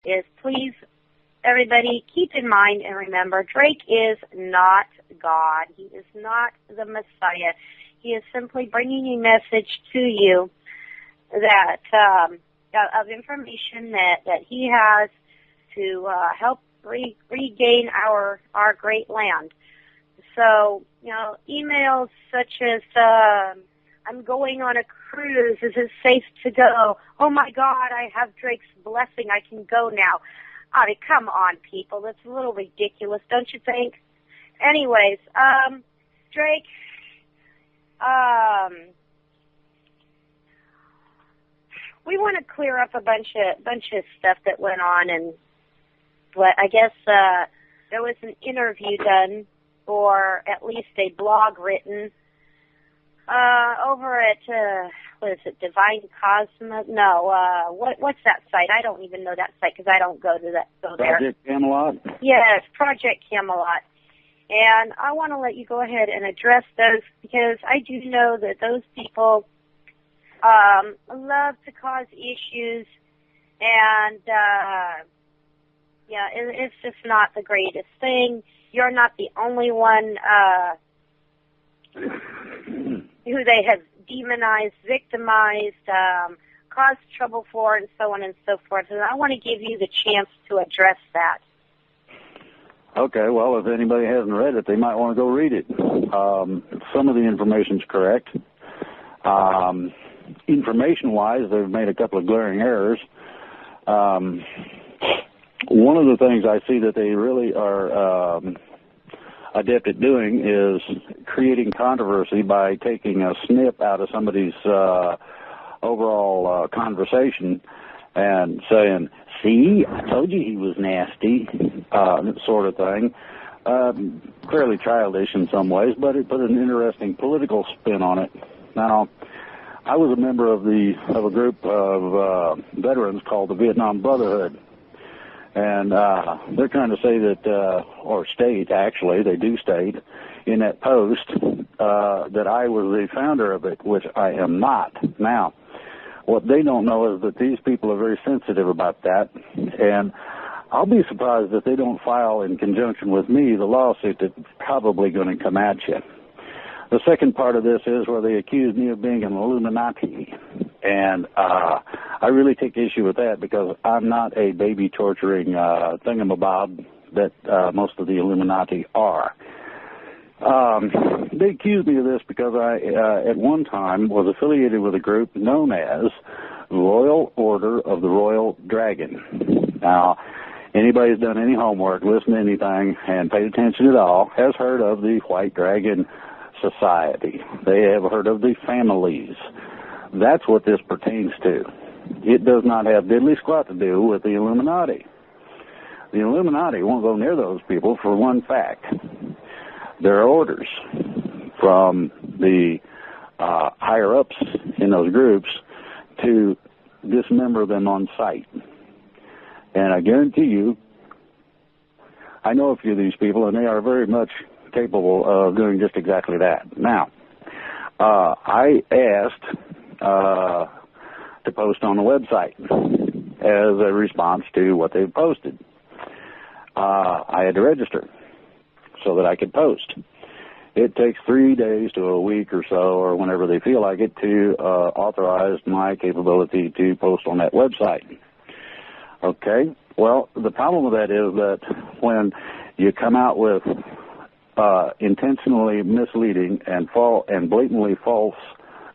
is please, everybody, keep in mind and remember, Drake is not God. He is not the Messiah. He is simply bringing a message to you that of information that he has to help regain our great land. So, emails such as, I'm going on a cruise, is it safe to go? Oh my God, I have Drake's blessing, I can go now. I mean, come on, people, that's a little ridiculous, don't you think? Anyways, Drake, we want to clear up a bunch of stuff that went on, and I guess there was an interview done, or at least a blog written over at what is it, Divine Cosmos? No, what's that site? I don't even know that site because I don't go there. Project Camelot. Yes, Project Camelot. And I want to let you go ahead and address those because I do know that those people love to cause issues, and it's just not the greatest thing. You're not the only one who they have demonized, victimized, caused trouble for, and so on and so forth. And I want to give you the chance to address that. Okay, well, if anybody hasn't read it, they might want to go read it. Some of the information's correct. Information-wise, they've made a couple of glaring errors. One of the things I see that they really are adept at doing is creating controversy by taking a snip out of somebody's overall conversation and saying, see, I told you he was nasty, sort of thing. Fairly childish in some ways, but it put an interesting political spin on it. Now, I was a member of a group of veterans called the Vietnam Brotherhood. And they're trying to say that, or state, actually, they do state in that post that I was the founder of it, which I am not. Now, what they don't know is that these people are very sensitive about that, and I'll be surprised if they don't file in conjunction with me the lawsuit that's probably going to come at you. The second part of this is where they accuse me of being an Illuminati, and I really take issue with that because I'm not a baby torturing thingamabob that most of the Illuminati are. They accuse me of this because I, at one time, was affiliated with a group known as Royal Order of the Royal Dragon. Now, anybody who's done any homework, listened to anything, and paid attention at all, has heard of the White Dragon Society. They have heard of the families. That's what this pertains to. It does not have diddly squat to do with the Illuminati. The Illuminati won't go near those people for one fact. There are orders from the higher-ups in those groups to dismember them on sight. And I guarantee you, I know a few of these people, and they are very much capable of doing just exactly that. Now, I asked to post on the website as a response to what they've posted. I had to register so that I could post. It takes 3 days to a week or so, or whenever they feel like it, to authorize my capability to post on that website. Okay? Well, the problem with that is that when you come out with intentionally misleading and blatantly false,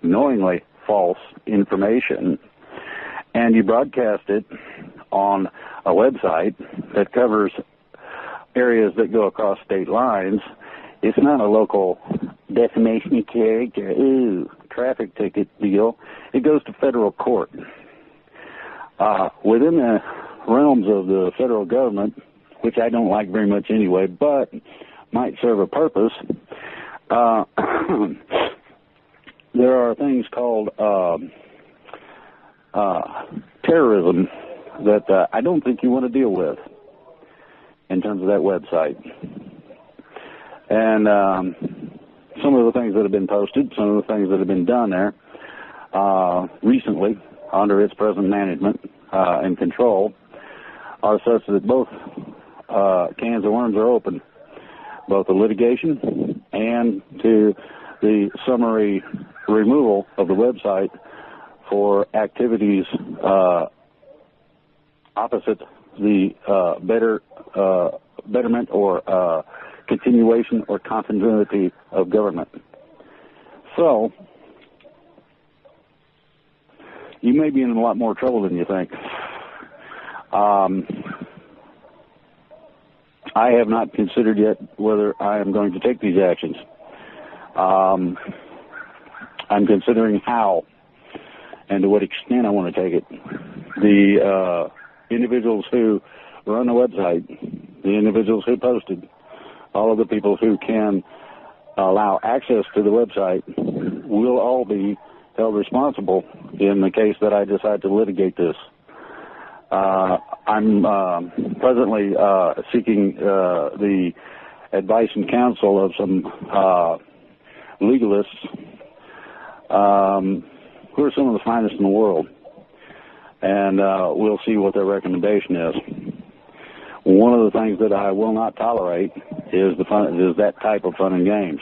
knowingly false information, and you broadcast it on a website that covers areas that go across state lines, it's not a local defamation of character, traffic ticket deal. It goes to federal court. Within the realms of the federal government, which I don't like very much anyway, but might serve a purpose, there are things called terrorism that I don't think you want to deal with in terms of that website. And some of the things that have been posted, some of the things that have been done there recently under its present management and control are such that both cans of worms are open, both the litigation and to the summary removal of the website for activities opposite the betterment or continuation or continuity of government. So, you may be in a lot more trouble than you think. I have not considered yet whether I am going to take these actions. I'm considering how and to what extent I want to take it. The individuals who run the website, the individuals who posted, all of the people who can allow access to the website will all be held responsible in the case that I decide to litigate this. I'm presently seeking the advice and counsel of some legalists who are some of the finest in the world, and we'll see what their recommendation is. One of the things that I will not tolerate is that type of fun and games.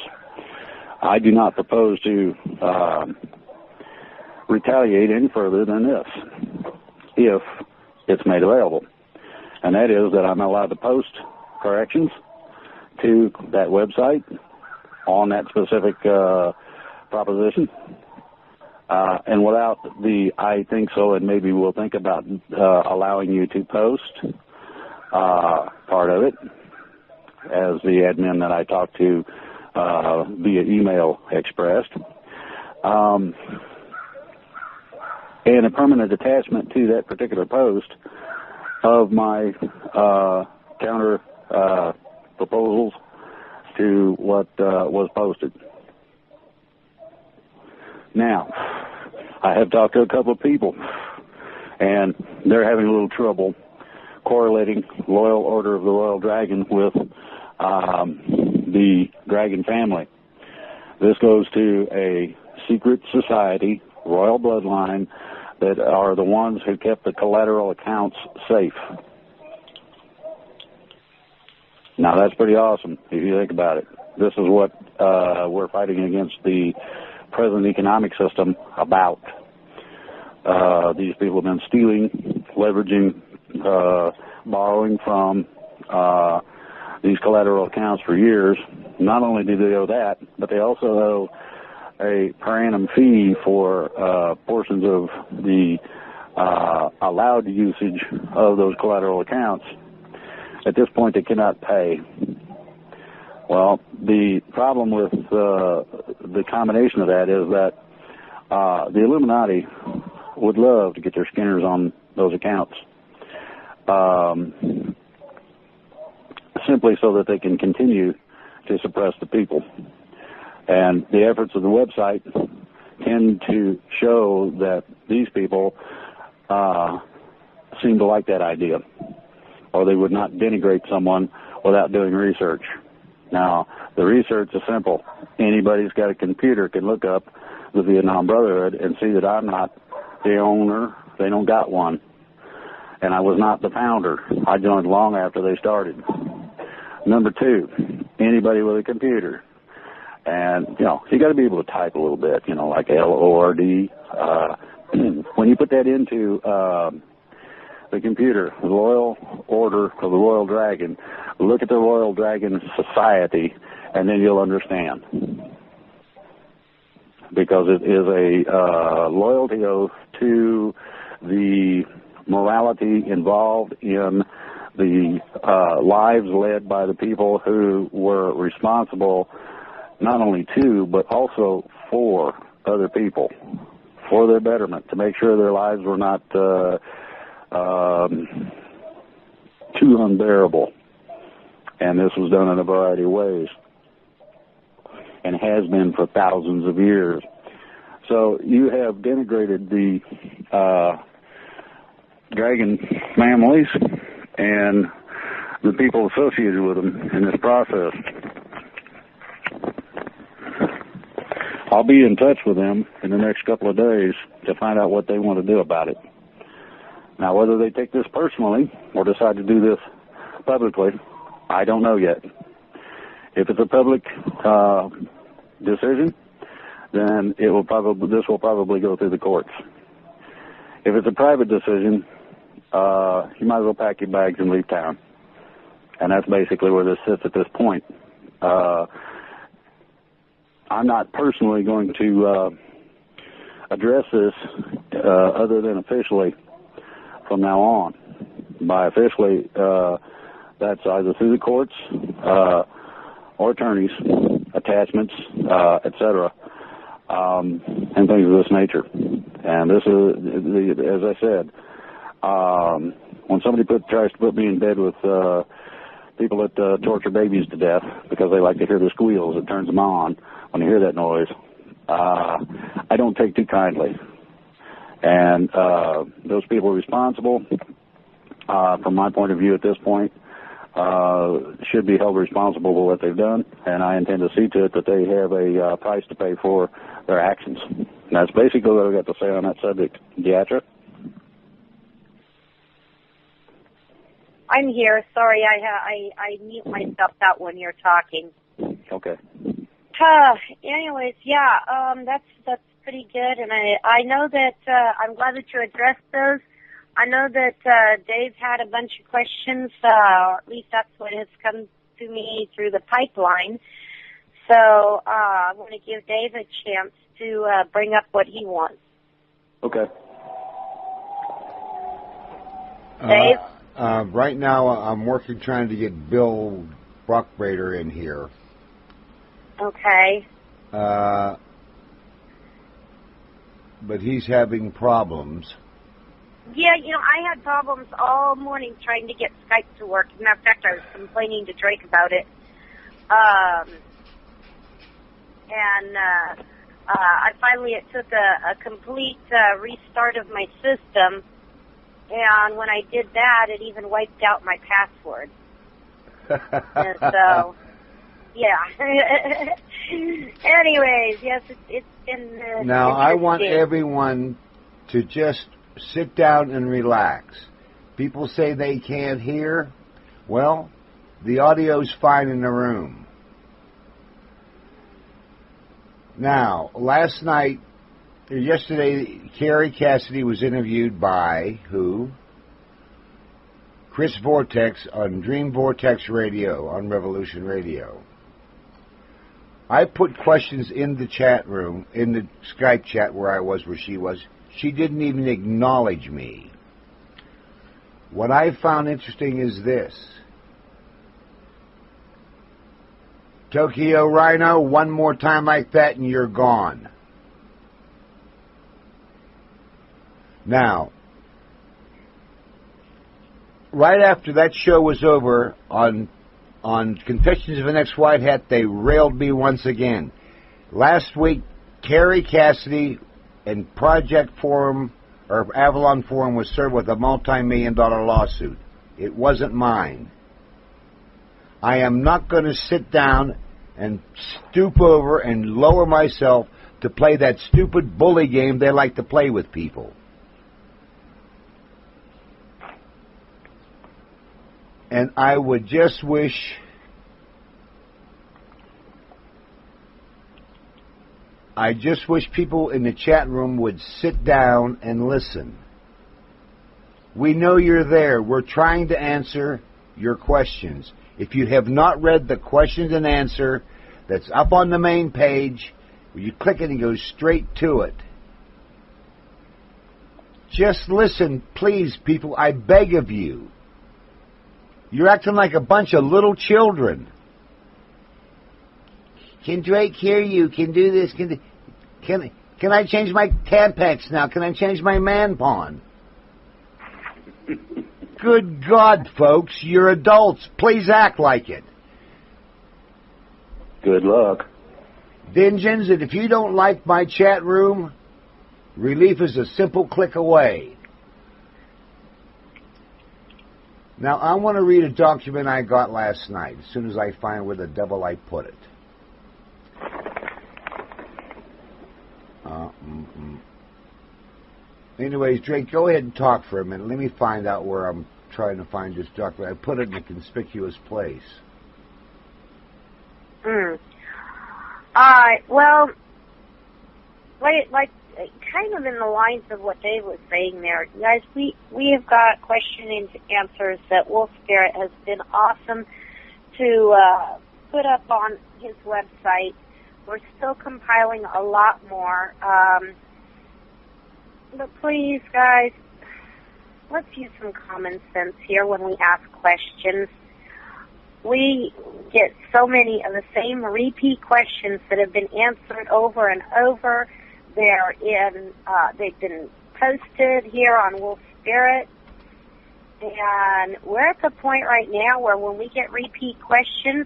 I do not propose to retaliate any further than this, if it's made available. And that is that I'm allowed to post corrections to that website on that specific proposition. And without the I think so and maybe we'll think about allowing you to post part of it, as the admin that I talked to via email expressed, and a permanent attachment to that particular post of my counter proposals to what was posted. Now, I have talked to a couple of people, and they're having a little trouble correlating Loyal Order of the Royal Dragon with the Dragon family. This goes to a secret society, royal bloodline, that are the ones who kept the collateral accounts safe. Now, that's pretty awesome if you think about it. This is what we're fighting against the present economic system about. These people have been stealing, leveraging, borrowing from these collateral accounts for years. Not only do they owe that, but they also owe a per annum fee for portions of the allowed usage of those collateral accounts. At this point, they cannot pay. Well, the problem with the combination of that is that the Illuminati would love to get their skinners on those accounts, simply so that they can continue to suppress the people. And the efforts of the website tend to show that these people seem to like that idea, or they would not denigrate someone without doing research. Now, the research is simple. Anybody's got a computer can look up the Vietnam Brotherhood and see that I'm not the owner. They don't got one. And I was not the founder. I joined long after they started. Number two, anybody with a computer. And, you got to be able to type a little bit, like LORD. When you put that into the computer, the Royal Order of the Royal Dragon, look at the Royal Dragon Society, and then you'll understand. Because it is a loyalty oath to the morality involved in the lives led by the people who were responsible not only to, but also for other people, for their betterment, to make sure their lives were not too unbearable. And this was done in a variety of ways, and has been for thousands of years. So you have denigrated the dragon families and the people associated with them in this process. I'll be in touch with them in the next couple of days to find out what they want to do about it. Now, whether they take this personally or decide to do this publicly, I don't know yet. If it's a public decision, then this will probably go through the courts. If it's a private decision, you might as well pack your bags and leave town. And that's basically where this sits at this point. I'm not personally going to address this other than officially from now on. By officially, that's either through the courts or attorneys, attachments, etc., and things of this nature. And this is, as I said, when somebody tries to put me in bed with people that torture babies to death because they like to hear the squeals, it turns them on when they hear that noise, I don't take too kindly. And those people responsible, from my point of view at this point, should be held responsible for what they've done, and I intend to see to it that they have a price to pay for their actions. And that's basically what I've got to say on that subject. Deatra? I'm here. Sorry, I mute myself out when you're talking. Okay. Anyways, yeah, that's pretty good, and I know that I'm glad that you addressed those. I know that Dave had a bunch of questions, or at least that's what has come to me through the pipeline. So I want to give Dave a chance to bring up what he wants. Okay. Dave? Right now I'm working trying to get Bill Brockbrader in here. Okay. But he's having problems. Yeah, I had problems all morning trying to get Skype to work. As a matter of fact, I was complaining to Drake about it. It took a complete restart of my system, and when I did that, it even wiped out my password. And so, yeah. Anyways, yes, it's been now, I want everyone to just sit down and relax. People say they can't hear. Well, the audio's fine in the room. Now, yesterday, Kerry Cassidy was interviewed by who? Chris Vortex on Dream Vortex Radio, on Revolution Radio. I put questions in the chat room, in the Skype chat where she was. She didn't even acknowledge me. What I found interesting is this. Tokyo Rhino, one more time like that and you're gone. Now, right after that show was over on Confessions of an Ex-White Hat, they railed me once again. Last week, Kerry Cassidy and Project Forum, or Avalon Forum, was served with a multi-million-dollar lawsuit. It wasn't mine. I am not going to sit down and stoop over and lower myself to play that stupid bully game they like to play with people. And I would just wish people in the chat room would sit down and listen. We know you're there. We're trying to answer your questions. If you have not read the questions and answer that's up on the main page, you click it and go straight to it. Just listen, please, people. I beg of you. You're acting like a bunch of little children. Can Drake hear you? Can do this? Can I change my Tampax now? Can I change my man pawn? Good God, folks, you're adults. Please act like it. Good luck. Dingens, and if you don't like my chat room, relief is a simple click away. Now, I want to read a document I got last night, as soon as I find where the devil I put it. Anyways, Drake, go ahead and talk for a minute. Let me find out where I'm trying to find this document. I put it in a conspicuous place. Well, like kind of in the lines of what Dave was saying there, guys, we have got question and answers that Wolf Spirit has been awesome to put up on his website. We're still compiling a lot more. But please, guys, let's use some common sense here when we ask questions. We get so many of the same repeat questions that have been answered over and over. They've been posted here on Wolf Spirit. And we're at the point right now where when we get repeat questions,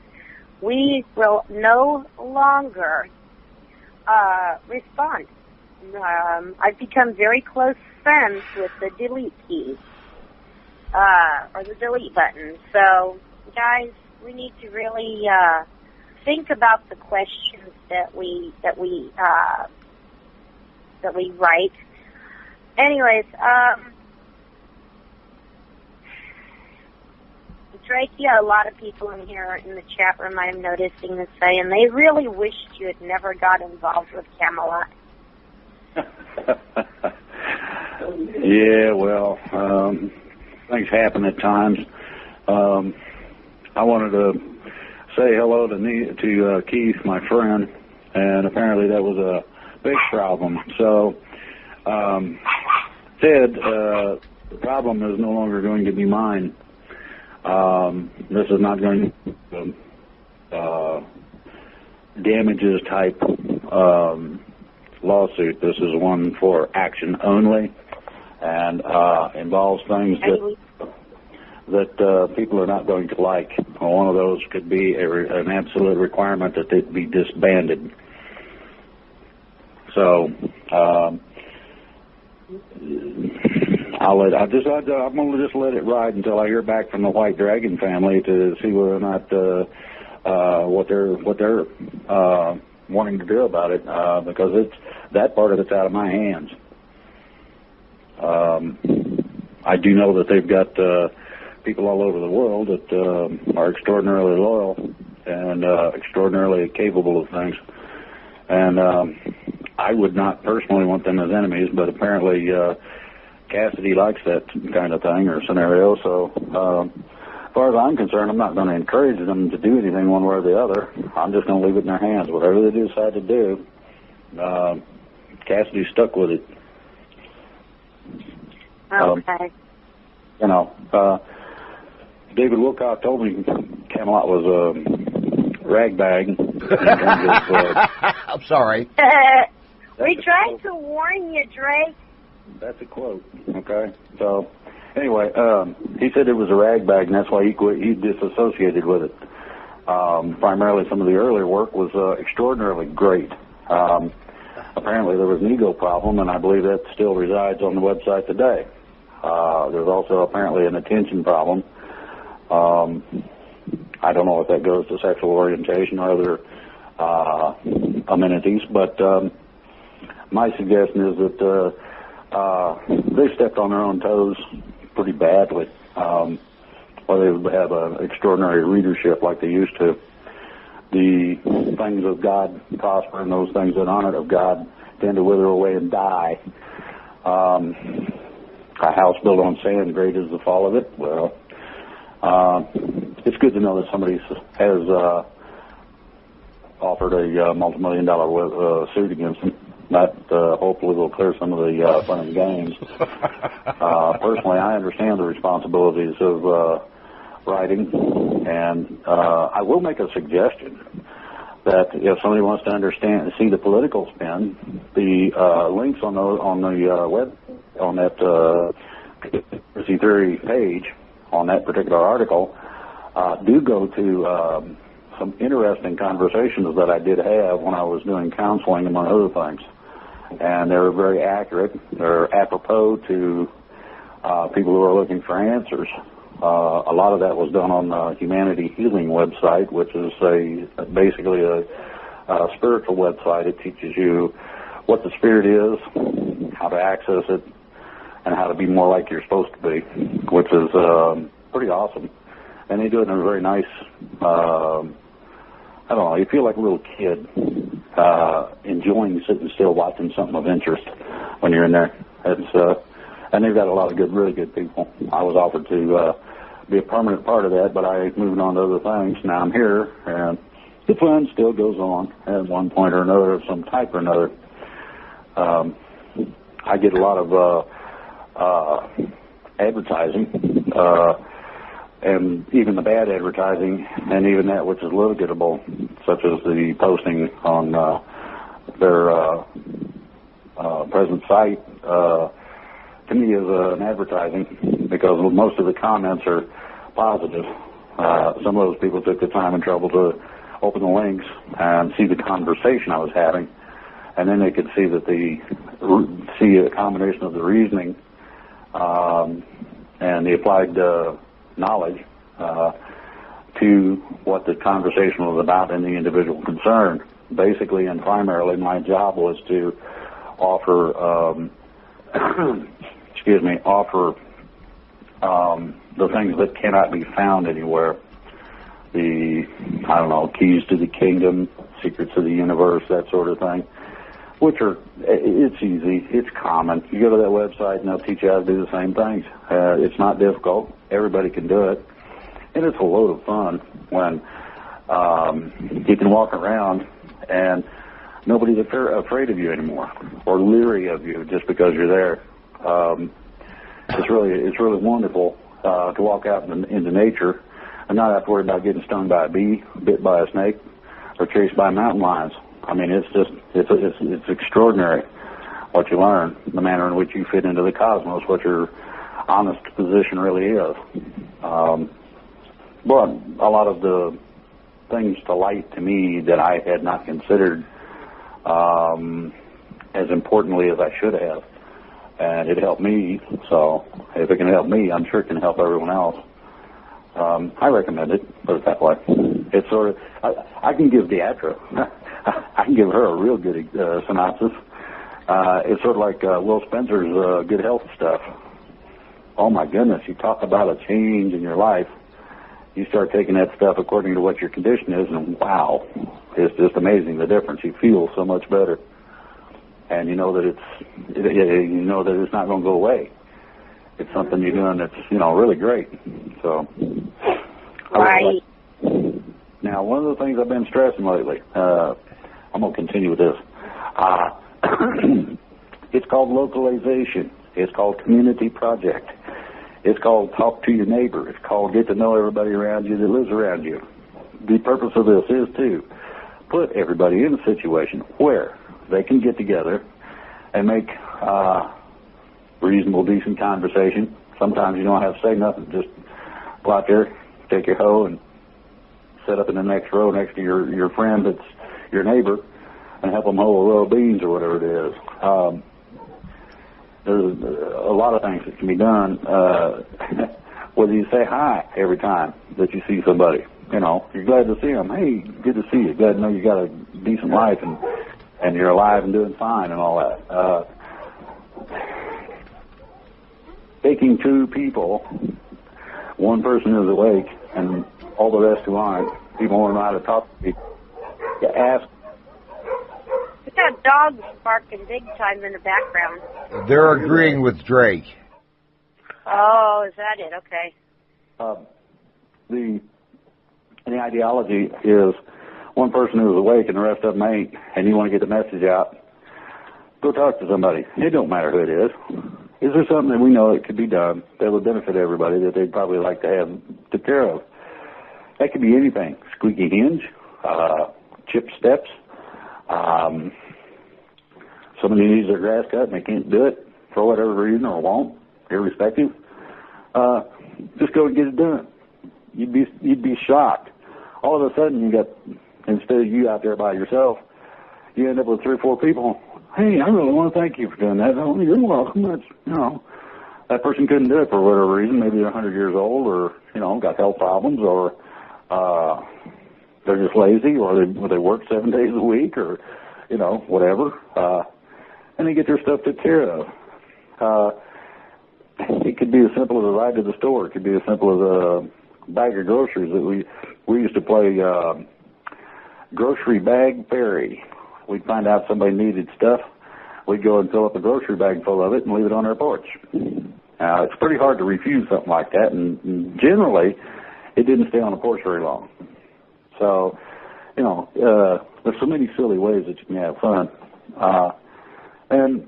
we will no longer respond. I've become very close friends with the delete key, or the delete button. So, guys, we need to really think about the questions that we write. Anyways, Drake, you have a lot of people in here in the chat room I'm noticing this saying they really wished you had never got involved with Camelot. Yeah, well, things happen at times. I wanted to say hello to Keith, my friend, and apparently that was a big problem. So, Ted, the problem is no longer going to be mine. This is not going to damages type lawsuit. This is one for action only, and involves things that people are not going to like. One of those could be an absolute requirement that they be disbanded. So I'm going to just let it ride until I hear back from the White Dragon family to see whether or not what they're wanting to do about it, because that part of it's out of my hands. I do know that they've got people all over the world that are extraordinarily loyal and extraordinarily capable of things, and I would not personally want them as enemies, but apparently Cassidy likes that kind of thing or scenario. So as far as I'm concerned, I'm not going to encourage them to do anything one way or the other. I'm just going to leave it in their hands. Whatever they decide to do, Cassidy's stuck with it. Okay. David Wilcock told me Camelot was a ragbag. I'm sorry. We tried to warn you, Drake. That's a quote, okay? So, anyway, he said it was a ragbag, and that's why he quit. He disassociated with it. Primarily, some of the earlier work was extraordinarily great. Apparently, there was an ego problem, and I believe that still resides on the website today. There's also apparently an attention problem. I don't know if that goes to sexual orientation or other amenities, but my suggestion is that they stepped on their own toes pretty badly, or they would have an extraordinary readership like they used to. The things of God prosper, and those things that aren't of God tend to wither away and die. A house built on sand, great is the fall of it. Well, it's good to know that somebody has offered a multi-million-dollar suit against them. That hopefully will clear some of the fun and games. Personally, I understand the responsibilities of writing, and I will make a suggestion that if somebody wants to understand and see the political spin, the links on the web on that conspiracy theory page on that particular article do go to some interesting conversations that I did have when I was doing counseling, among other things. And they're very accurate. They're apropos to people who are looking for answers. A lot of that was done on the Humanity Healing website, which is basically a spiritual website. It teaches you what the spirit is, how to access it, and how to be more like you're supposed to be, which is pretty awesome. And they do it in a very nice, I don't know, you feel like a little kid enjoying sitting still watching something of interest when you're in there. And they've got a lot of good, really good people. I was offered to be a permanent part of that, but I moved on to other things. Now I'm here, and the fun still goes on at one point or another of some type or another. I get a lot of advertising, and even the bad advertising, and even that which is litigable, such as the posting on their present site, to me is an advertising, because most of the comments are positive. Some of those people took the time and trouble to open the links and see the conversation I was having, and then they could see that see a combination of the reasoning and the applied knowledge to what the conversation was about and the individual concerned. Basically and primarily, my job was to offer offer the things that cannot be found anywhere. The, I don't know, keys to the kingdom, secrets of the universe, that sort of thing, which are, it's easy, it's common. You go to that website and they'll teach you how to do the same things. It's not difficult. Everybody can do it. And it's a load of fun when you can walk around and nobody's afraid of you anymore or leery of you just because you're there. It's really wonderful to walk out into nature and not have to worry about getting stung by a bee, bit by a snake, or chased by mountain lions. I mean, it's extraordinary what you learn, the manner in which you fit into the cosmos, what your honest position really is. But a lot of the things to light to me that I had not considered as importantly as I should have. And it helped me, so if it can help me, I'm sure it can help everyone else. I recommend it, put it that way. It's sort of, I can give Deatra, I can give her a real good synopsis. It's sort of like Will Spencer's good health stuff. Oh my goodness, you talk about a change in your life. You start taking that stuff according to what your condition is, and wow, it's just amazing the difference. You feel so much better. And you know that it's not going to go away. It's something you're doing that's, really great. So, right. Now, one of the things I've been stressing lately, I'm going to continue with this. It's called localization. It's called community project. It's called talk to your neighbor. It's called get to know everybody around you that lives around you. The purpose of this is to put everybody in a situation where they can get together and make reasonable, decent conversation. Sometimes you don't have to say nothing. Just go out there, take your hoe, and sit up in the next row next to your friend that's your neighbor and help them hoe a row of beans or whatever it is. There's a lot of things that can be done. Whether you say hi every time that you see somebody, you're glad to see them. Hey, good to see you. Glad to know you got a decent life and you're alive and doing fine and all that. Taking two people, one person is awake and all the rest who aren't, people want to know how to talk to people. You ask. We got dogs barking big time in the background. They're agreeing with Drake. Oh, is that it? Okay. The ideology is one person who's awake and the rest of them ain't, and you want to get the message out, go talk to somebody. It don't matter who it is. Is there something that we know that could be done that would benefit everybody that they'd probably like to have took care of? That could be anything. Squeaky hinge, chipped steps, somebody needs their grass cut and they can't do it for whatever reason or won't, irrespective. Just go and get it done. You'd be shocked. All of a sudden you got, instead of you out there by yourself, you end up with 3 or 4 people. Hey, I really want to thank you for doing that. Oh, you're welcome. That's, that person couldn't do it for whatever reason. Maybe they're 100 years old or, got health problems or they're just lazy or they work 7 days a week or, whatever. And they get their stuff took care of. it could be as simple as a ride to the store. It could be as simple as a bag of groceries. That we used to play grocery bag fairy. We'd find out somebody needed stuff. We'd go and fill up a grocery bag full of it and leave it on our porch. Now, it's pretty hard to refuse something like that, and generally, it didn't stay on the porch very long. So, there's so many silly ways that you can have fun. And,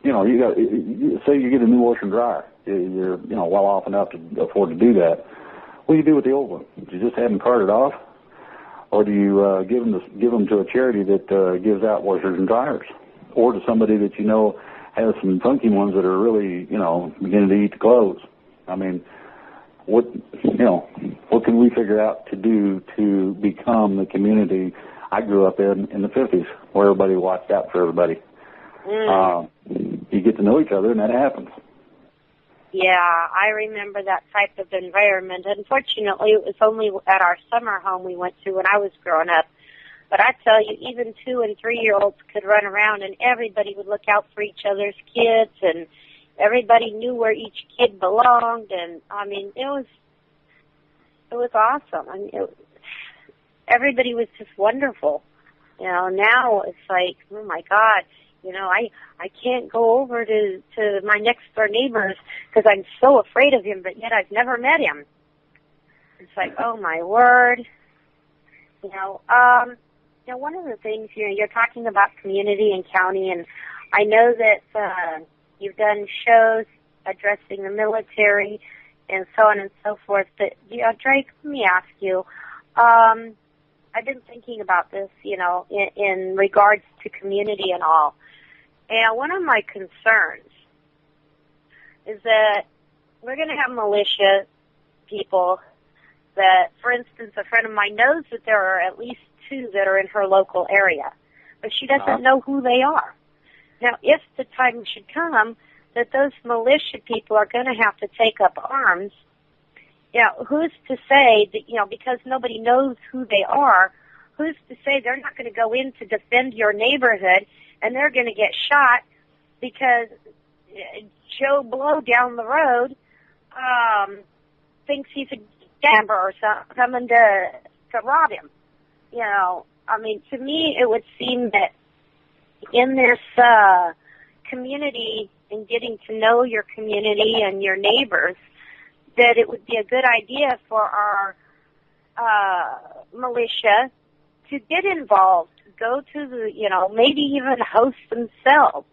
say you get a new washer and dryer. You're, well off enough to afford to do that. What do you do with the old one? Do you just have them carted off? Or do you give them to a charity that gives out washers and dryers? Or to somebody that has some funky ones that are really, beginning to eat the clothes? I mean, what can we figure out to do to become the community I grew up in the 50s, where everybody watched out for everybody? You get to know each other, and that happens. Yeah, I remember that type of environment. Unfortunately, it was only at our summer home we went to when I was growing up. But I tell you, even 2- and 3-year-olds could run around, and everybody would look out for each other's kids, and everybody knew where each kid belonged. And I mean, it was awesome. I mean, everybody was just wonderful. Now it's like, oh my God, I can't go over to my next door neighbors because I'm so afraid of him, but yet I've never met him. It's like, oh my word. One of the things, you're talking about community and county, and I know that you've done shows addressing the military and so on and so forth. But, Drake, let me ask you, I've been thinking about this, in regards to community and all. And one of my concerns is that we're going to have militia people that, for instance, a friend of mine knows that there are at least 2 that are in her local area, but she doesn't know who they are. Now, if the time should come that those militia people are going to have to take up arms, who's to say that, because nobody knows who they are, who's to say they're not going to go in to defend your neighborhood and they're going to get shot because Joe Blow down the road thinks he's a gambler or coming to rob him. I mean, to me, it would seem that in this community and getting to know your community and your neighbors, that it would be a good idea for our militia to get involved, go to the, maybe even host themselves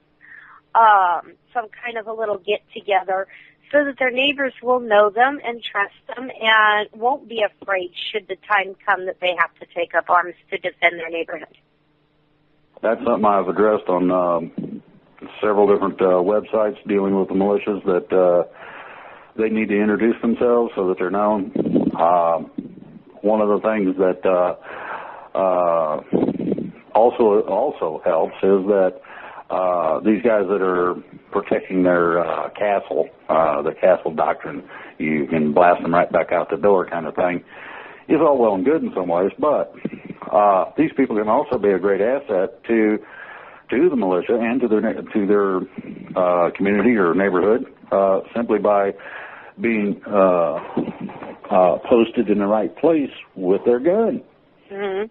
some kind of a little get-together so that their neighbors will know them and trust them and won't be afraid should the time come that they have to take up arms to defend their neighborhood. That's something I've addressed on several different websites dealing with the militias, that they need to introduce themselves so that they're known. One of the things that also helps is that these guys that are protecting their castle, the castle doctrine, you can blast them right back out the door kind of thing, is all well and good in some ways, but these people can also be a great asset to the militia and to their community or neighborhood, simply by being posted in the right place with their gun. Mm-hmm.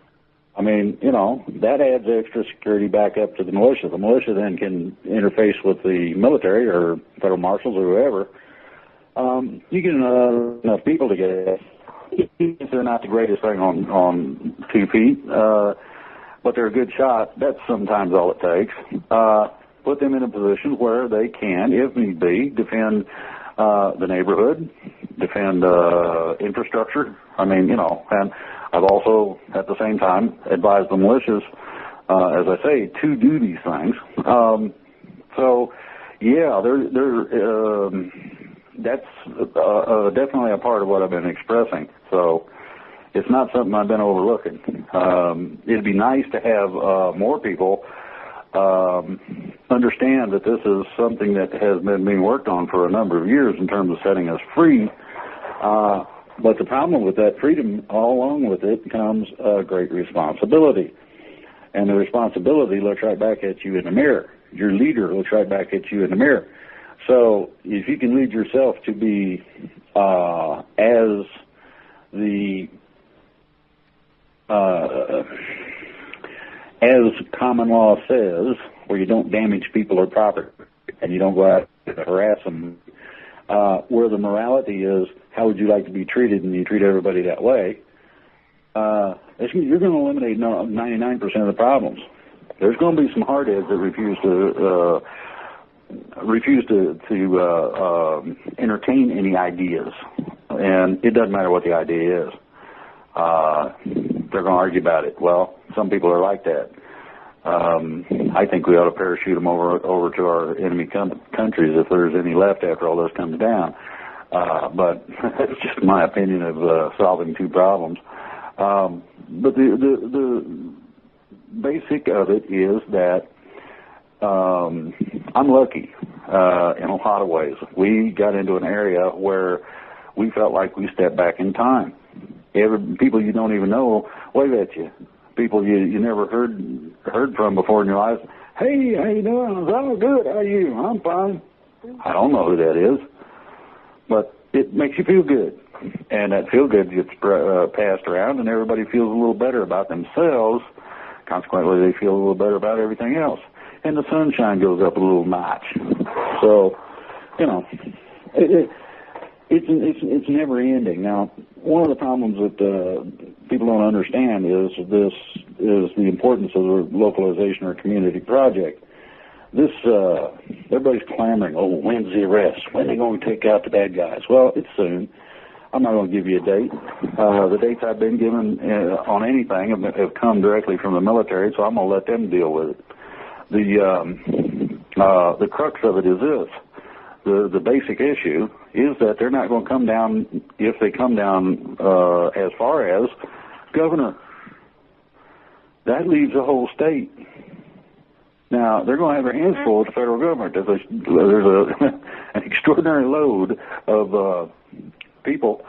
I mean, that adds extra security back up to the militia. The militia then can interface with the military or federal marshals or whoever. You get enough people together. They're not the greatest thing on 2 feet, but they're a good shot. That's sometimes all it takes. Put them in a position where they can, if need be, defend the neighborhood, defend infrastructure. I mean, and I've also, at the same time, advised the militias, as I say, to do these things. So, yeah, that's definitely a part of what I've been expressing. So it's not something I've been overlooking. It'd be nice to have more people understand that this is something that has been being worked on for a number of years in terms of setting us free. But the problem with that freedom, all along with it, comes a great responsibility. And the responsibility looks right back at you in the mirror. Your leader looks right back at you in the mirror. So if you can lead yourself to be as the as common law says, where you don't damage people or property and you don't go out and harass them, where the morality is, how would you like to be treated, and you treat everybody that way, you're going to eliminate 99% of the problems. There's going to be some hardheads that refuse to entertain any ideas, and it doesn't matter what the idea is. They're going to argue about it. Well, some people are like that. I think we ought to parachute them over to our enemy countries if there's any left after all this comes down. But that's just my opinion of solving two problems. But the basic of it is that I'm lucky in a lot of ways. We got into an area where we felt like we stepped back in time. People you don't even know wave at you. People you never heard from before in your life. Hey, how you doing? I'm good. How are you? I'm fine. I don't know who that is, but it makes you feel good, and that feel good gets passed around, and everybody feels a little better about themselves. Consequently, they feel a little better about everything else, and the sunshine goes up a little notch. So, you know, it's never ending. Now, one of the problems that people don't understand is the importance of the localization or community project. This everybody's clamoring. Oh, when's the arrest? When are they going to take out the bad guys? Well, it's soon. I'm not going to give you a date. The dates I've been given on anything have come directly from the military, so I'm going to let them deal with it. The crux of it is this. The basic issue is that they're not going to come down, if they come down as far as governor. That leaves a whole state. Now, they're going to have their hands full with the federal government. There's an extraordinary load of people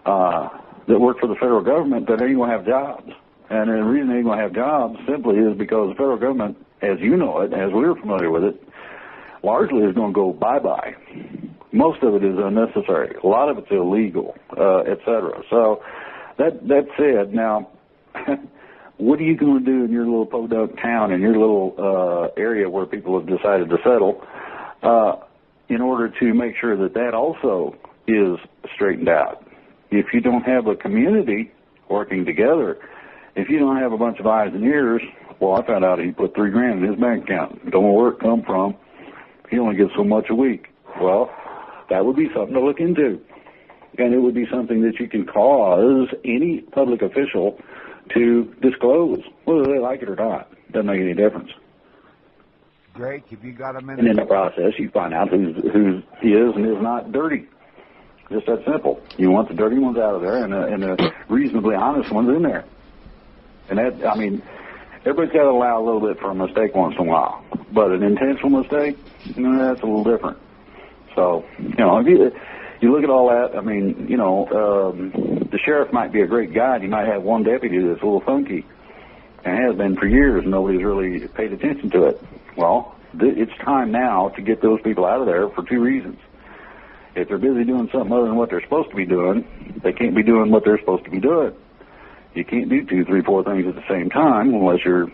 that work for the federal government that ain't going to have jobs. And the reason they ain't going to have jobs simply is because the federal government, as you know it, as we're familiar with it, largely is going to go bye-bye. Most of it is unnecessary. A lot of it's illegal, et cetera. So that said, now, what are you going to do in your little podunk town, in your little area where people have decided to settle, in order to make sure that also is straightened out? If you don't have a community working together, if you don't have a bunch of eyes and ears, well, I found out he put $3,000 in his bank account. Don't know where it come from. He only gets so much a week. Well, that would be something to look into. And it would be something that you can cause any public official to disclose, whether they like it or not. Doesn't make any difference. Drake, have you got a minute? And in the process, you find out who is and is not dirty. Just that simple. You want the dirty ones out of there and the reasonably honest ones in there. And that, I mean, everybody's got to allow a little bit for a mistake once in a while. But an intentional mistake, that's a little different. So, if you look at all that, I mean, the sheriff might be a great guy, and he might have one deputy that's a little funky, and has been for years, and nobody's really paid attention to it. Well, it's time now to get those people out of there for two reasons. If they're busy doing something other than what they're supposed to be doing, they can't be doing what they're supposed to be doing. You can't do 2, 3, 4 things at the same time unless you're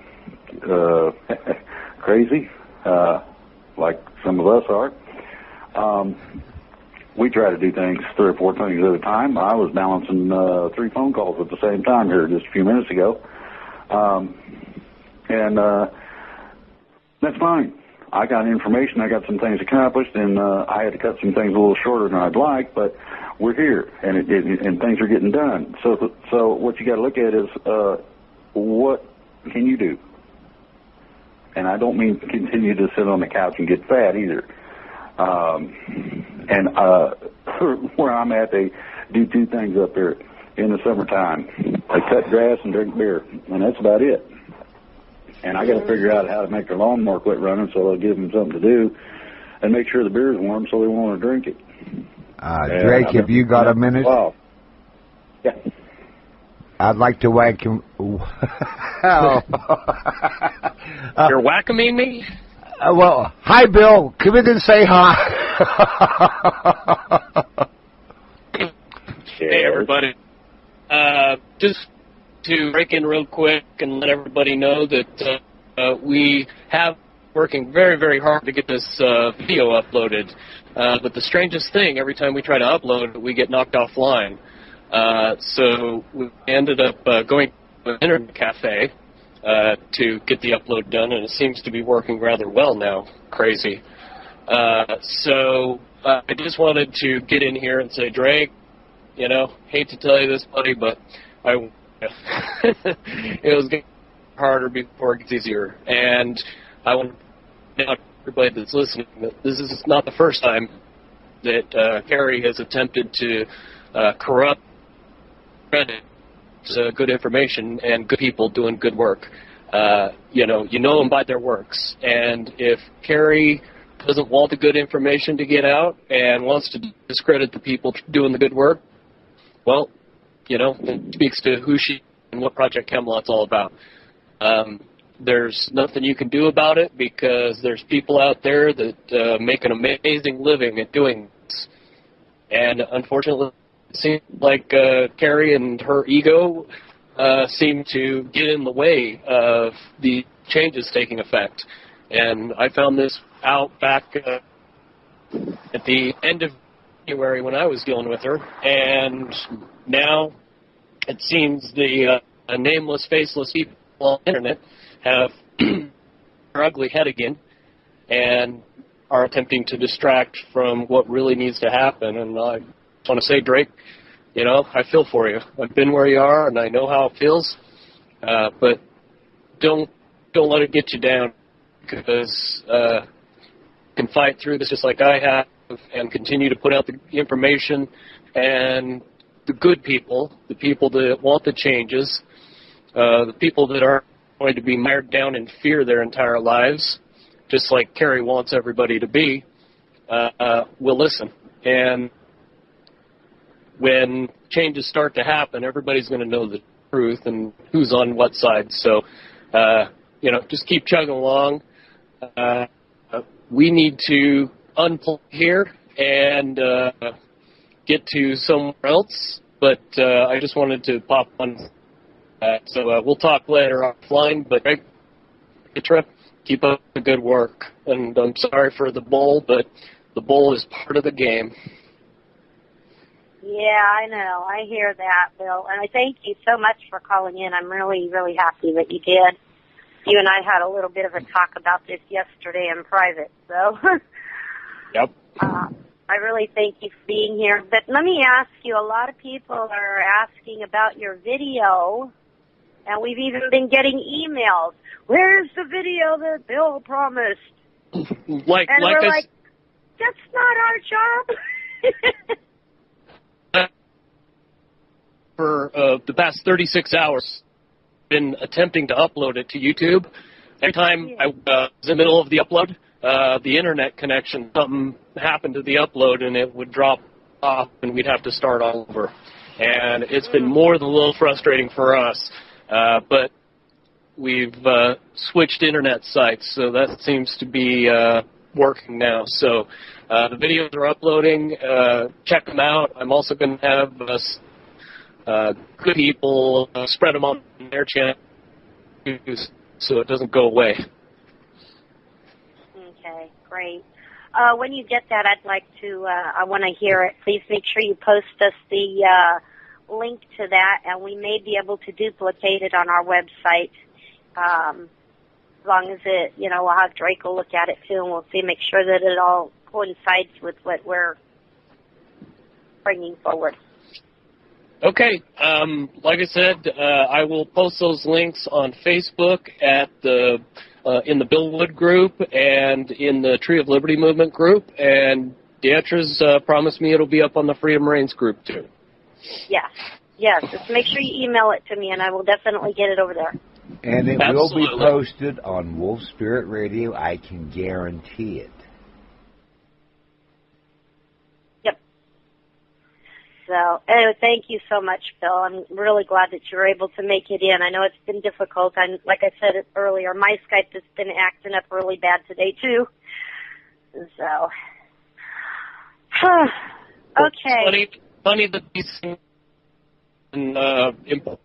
crazy, like some of us are. We try to do things 3 or 4 things at a time. I was balancing 3 phone calls at the same time here just a few minutes ago. And that's fine. I got information. I got some things accomplished, and I had to cut some things a little shorter than I'd like, but we're here, and and things are getting done. So what you got to look at is what can you do? And I don't mean continue to sit on the couch and get fat either. Where I'm at, they do 2 things up there in the summertime. They cut grass and drink beer, and that's about it. And I got to figure out how to make their lawnmower quit running so they'll give them something to do, and make sure the beer's warm so they want to drink it. Drake, have you got a minute? Wow. Yeah. I'd like to whack him. You're whackaming me? Well, hi, Bill. Come in and say hi. Hey, everybody. Just to break in real quick and let everybody know that we have working very, very hard to get this video uploaded. But the strangest thing, every time we try to upload it, we get knocked offline. So we ended up going to an internet cafe to get the upload done, and it seems to be working rather well now. Crazy. So I just wanted to get in here and say, Drake, you know, hate to tell you this, buddy, but it was getting harder before it gets easier. And I want to tell everybody that's listening that this is not the first time that Kerry has attempted to corrupt credit good information and good people doing good work. You know them by their works. And if Kerry doesn't want the good information to get out and wants to discredit the people doing the good work, well, you know, it speaks to who she and what Project Camelot's all about. There's nothing you can do about it because there's people out there that make an amazing living at doing this. And unfortunately, it seems like Kerry and her ego seem to get in the way of the changes taking effect. And I found this out back at the end of January when I was dealing with her, and now it seems the nameless, faceless people on the internet have their ugly head again and are attempting to distract from what really needs to happen. And I want to say, Drake, you know, I feel for you. I've been where you are, and I know how it feels. But don't let it get you down, because you can fight through this just like I have and continue to put out the information. And the good people, the people that want the changes, the people that are going to be mired down in fear their entire lives, just like Kerry wants everybody to be, will listen. And when changes start to happen, everybody's going to know the truth and who's on what side. So, you know, just keep chugging along. We need to unplug here and get to somewhere else, but I just wanted to pop on that. So we'll talk later offline, but Greg, keep up the good work. And I'm sorry for the bull, but the bull is part of the game. Yeah, I know. I hear that, Bill. And I thank you so much for calling in. I'm really, really happy that you did. You and I had a little bit of a talk about this yesterday in private, so. Yep. I really thank you for being here. But let me ask you, a lot of people are asking about your video, and we've even been getting emails. Where's the video that Bill promised? And we're like, that's not our job. For the past 36 hours, been attempting to upload it to YouTube. Every time I was in the middle of the upload, the internet connection, something happened to the upload and it would drop off and we'd have to start all over. And it's been more than a little frustrating for us. But we've switched internet sites, so that seems to be working now. So the videos are uploading. Check them out. I'm also going to have good people spread them on their channel so it doesn't go away. Okay, great. When you get that, I'd like to, I want to hear it. Please make sure you post us the link to that, and we may be able to duplicate it on our website. As long as it, you know, we'll have Drake will look at it too, and we'll see, make sure that it all coincides with what we're bringing forward. Okay. Like I said, I will post those links on Facebook at the in the Bill Wood group and in the Tree of Liberty Movement group, and Beatrice promised me it'll be up on the Freedom Reigns group too. Yes. Just make sure you email it to me, and I will definitely get it over there. And it will be posted on Wolf Spirit Radio. I can guarantee it. Yep. So, anyway, thank you so much, Phil. I'm really glad that you were able to make it in. I know it's been difficult. And like I said earlier, my Skype has been acting up really bad today, too. So, Okay. Funny that these important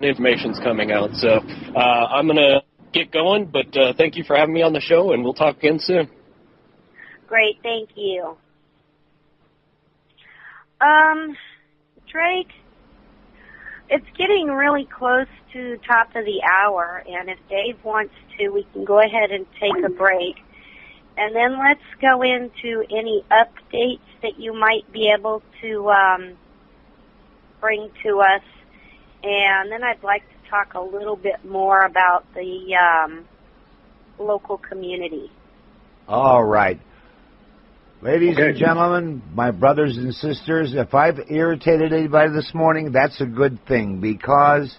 information's coming out. So I'm going to get going, but thank you for having me on the show, and we'll talk again soon. Great, thank you. Drake, it's getting really close to top of the hour, and if Dave wants to, we can go ahead and take a break. And then let's go into any updates that you might be able to bring to us. And then I'd like to talk a little bit more about the local community. All right. Ladies and gentlemen, my brothers and sisters, if I've irritated anybody this morning, that's a good thing, because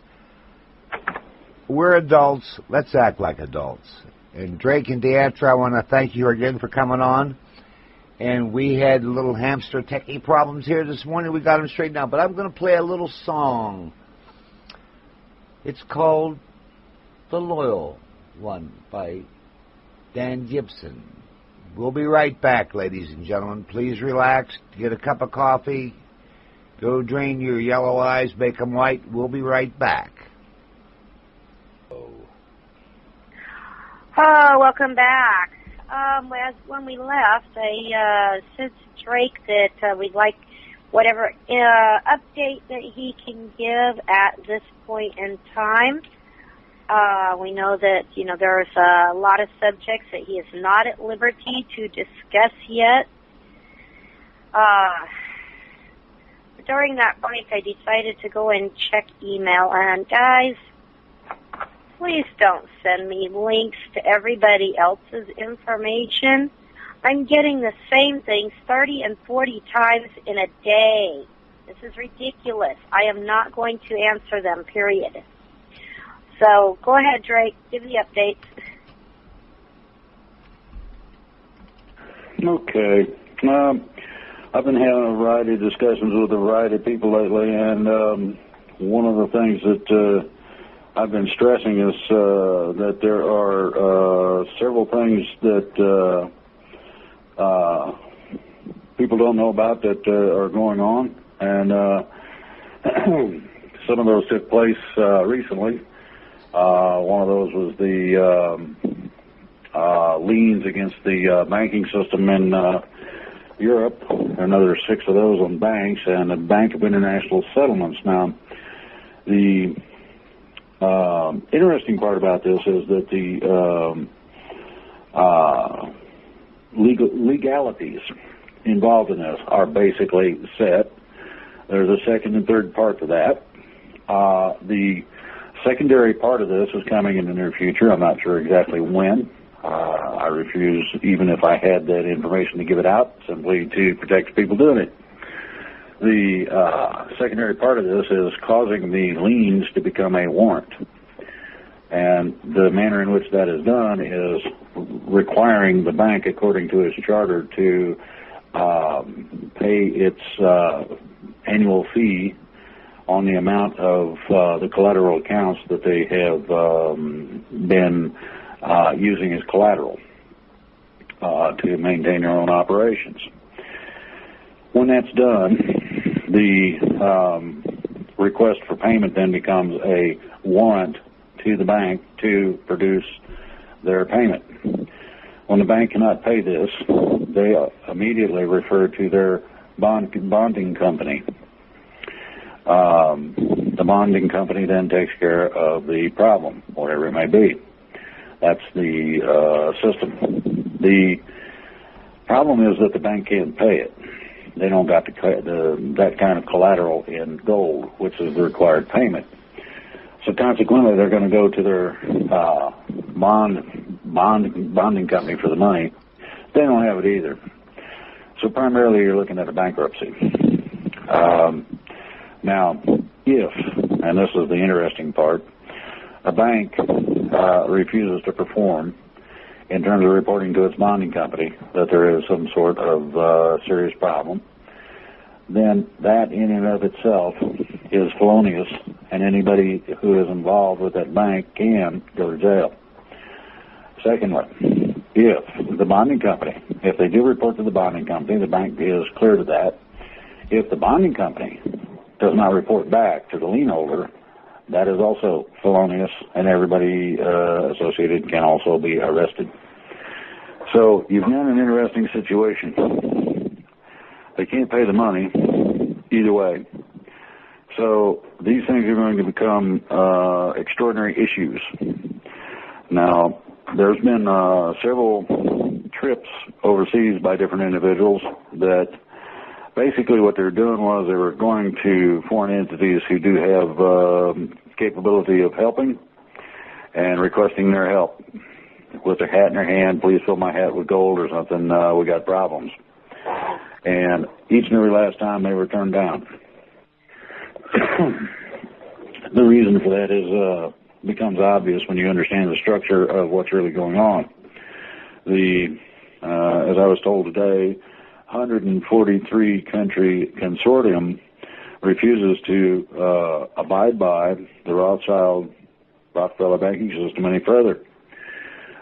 we're adults. Let's act like adults. And Drake and Deatra, I want to thank you again for coming on. And we had little hamster techie problems here this morning. We got them straightened out. But I'm going to play a little song. It's called The Loyal One by Dan Gibson. We'll be right back, ladies and gentlemen. Please relax, get a cup of coffee, go drain your yellow eyes, make them white. We'll be right back. Oh, welcome back. When we left, I said to Drake that we'd like whatever update that he can give at this point in time. We know that, there's a lot of subjects that he is not at liberty to discuss yet. During that break, I decided to go and check email. And guys, please don't send me links to everybody else's information. I'm getting the same things 30 and 40 times in a day. This is ridiculous. I am not going to answer them, period. So go ahead, Drake. Give the updates. Okay. I've been having a variety of discussions with a variety of people lately, and one of the things that I've been stressing is that there are several things that people don't know about that are going on, and some of those took place recently. One of those was the liens against the banking system in Europe. Another 6 of those on banks, and the Bank of International Settlements. Now, the interesting part about this is that the legalities involved in this are basically set. There's a second and third part to that. The secondary part of this is coming in the near future. I'm not sure exactly when. I refuse, even if I had that information, to give it out, simply to protect the people doing it. The secondary part of this is causing the liens to become a warrant. And the manner in which that is done is requiring the bank, according to its charter, to pay its annual fee on the amount of the collateral accounts that they have been using as collateral to maintain their own operations. When that's done, the request for payment then becomes a warrant to the bank to produce their payment. When the bank cannot pay this, they immediately refer to their bonding company. The bonding company then takes care of the problem, whatever it may be. That's the system. The problem is that the bank can't pay it. They don't got that kind of collateral in gold, which is the required payment. So consequently, they're going to go to their bonding company for the money. They don't have it either. So primarily, you're looking at a bankruptcy. Now, if, and this is the interesting part, a bank refuses to perform in terms of reporting to its bonding company that there is some sort of serious problem, then that in and of itself is felonious, and anybody who is involved with that bank can go to jail. Secondly, if the bonding company, if they do report to the bonding company, the bank is clear to that. If the bonding company does not report back to the lien holder, that is also felonious, and everybody associated can also be arrested. So you've got an interesting situation. They can't pay the money either way. So these things are going to become extraordinary issues. Now, there's been several trips overseas by different individuals that basically what they're doing was they were going to foreign entities who do have capability of helping and requesting their help with their hat in their hand. Please fill my hat with gold or something. We got problems. And each and every last time they were turned down. The reason for that is becomes obvious when you understand the structure of what's really going on. As I was told today, 143 country consortium refuses to abide by the Rothschild-Rockefeller banking system any further.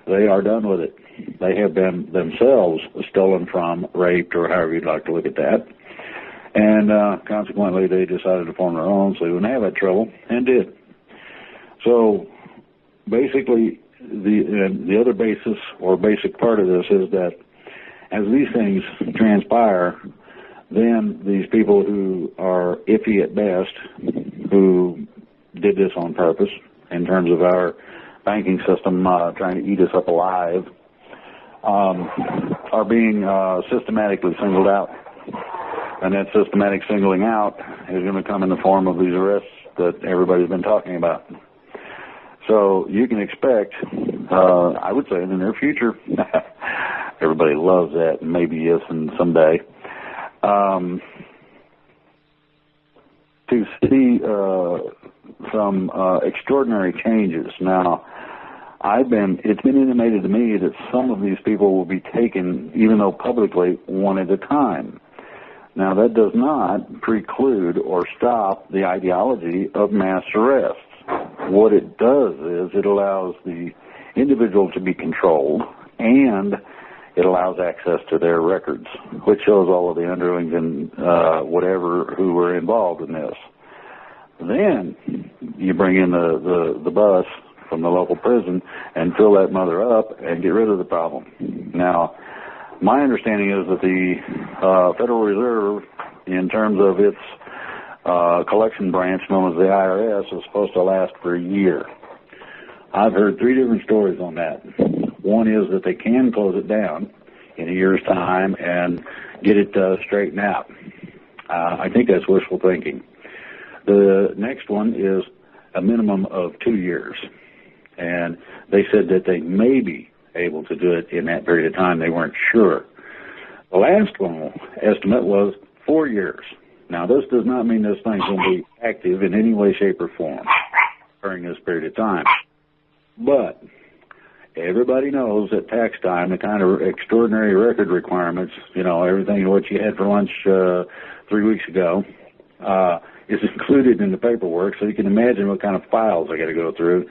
They are done with it. They have been themselves stolen from, raped, or however you'd like to look at that. And consequently, they decided to form their own so they wouldn't have that trouble, and did. So basically, the other basis or basic part of this is that as these things transpire, then these people who are iffy at best, who did this on purpose in terms of our banking system trying to eat us up alive, are being systematically singled out. And that systematic singling out is going to come in the form of these arrests that everybody's been talking about. So you can expect, I would say in the near future, everybody loves that, maybe yes, and someday, to see some extraordinary changes. Now, it's been intimated to me that some of these people will be taken, even though publicly, one at a time. Now, that does not preclude or stop the ideology of mass arrests. What it does is it allows the individual to be controlled, and it allows access to their records, which shows all of the underlings and whatever who were involved in this. Then you bring in the bus from the local prison and fill that mother up and get rid of the problem. Now, my understanding is that the Federal Reserve, in terms of its collection branch known as the IRS, is supposed to last for a year. I've heard 3 different stories on that. One is that they can close it down in a year's time and get it straightened out. I think that's wishful thinking. The next one is a minimum of 2 years. And they said that they may be able to do it in that period of time. They weren't sure. The last one estimate was 4 years. Now, this does not mean this thing's going to be active in any way, shape, or form during this period of time. But everybody knows at tax time, the kind of extraordinary record requirements, everything what you had for lunch 3 weeks ago, is included in the paperwork, so you can imagine what kind of files I got to go through.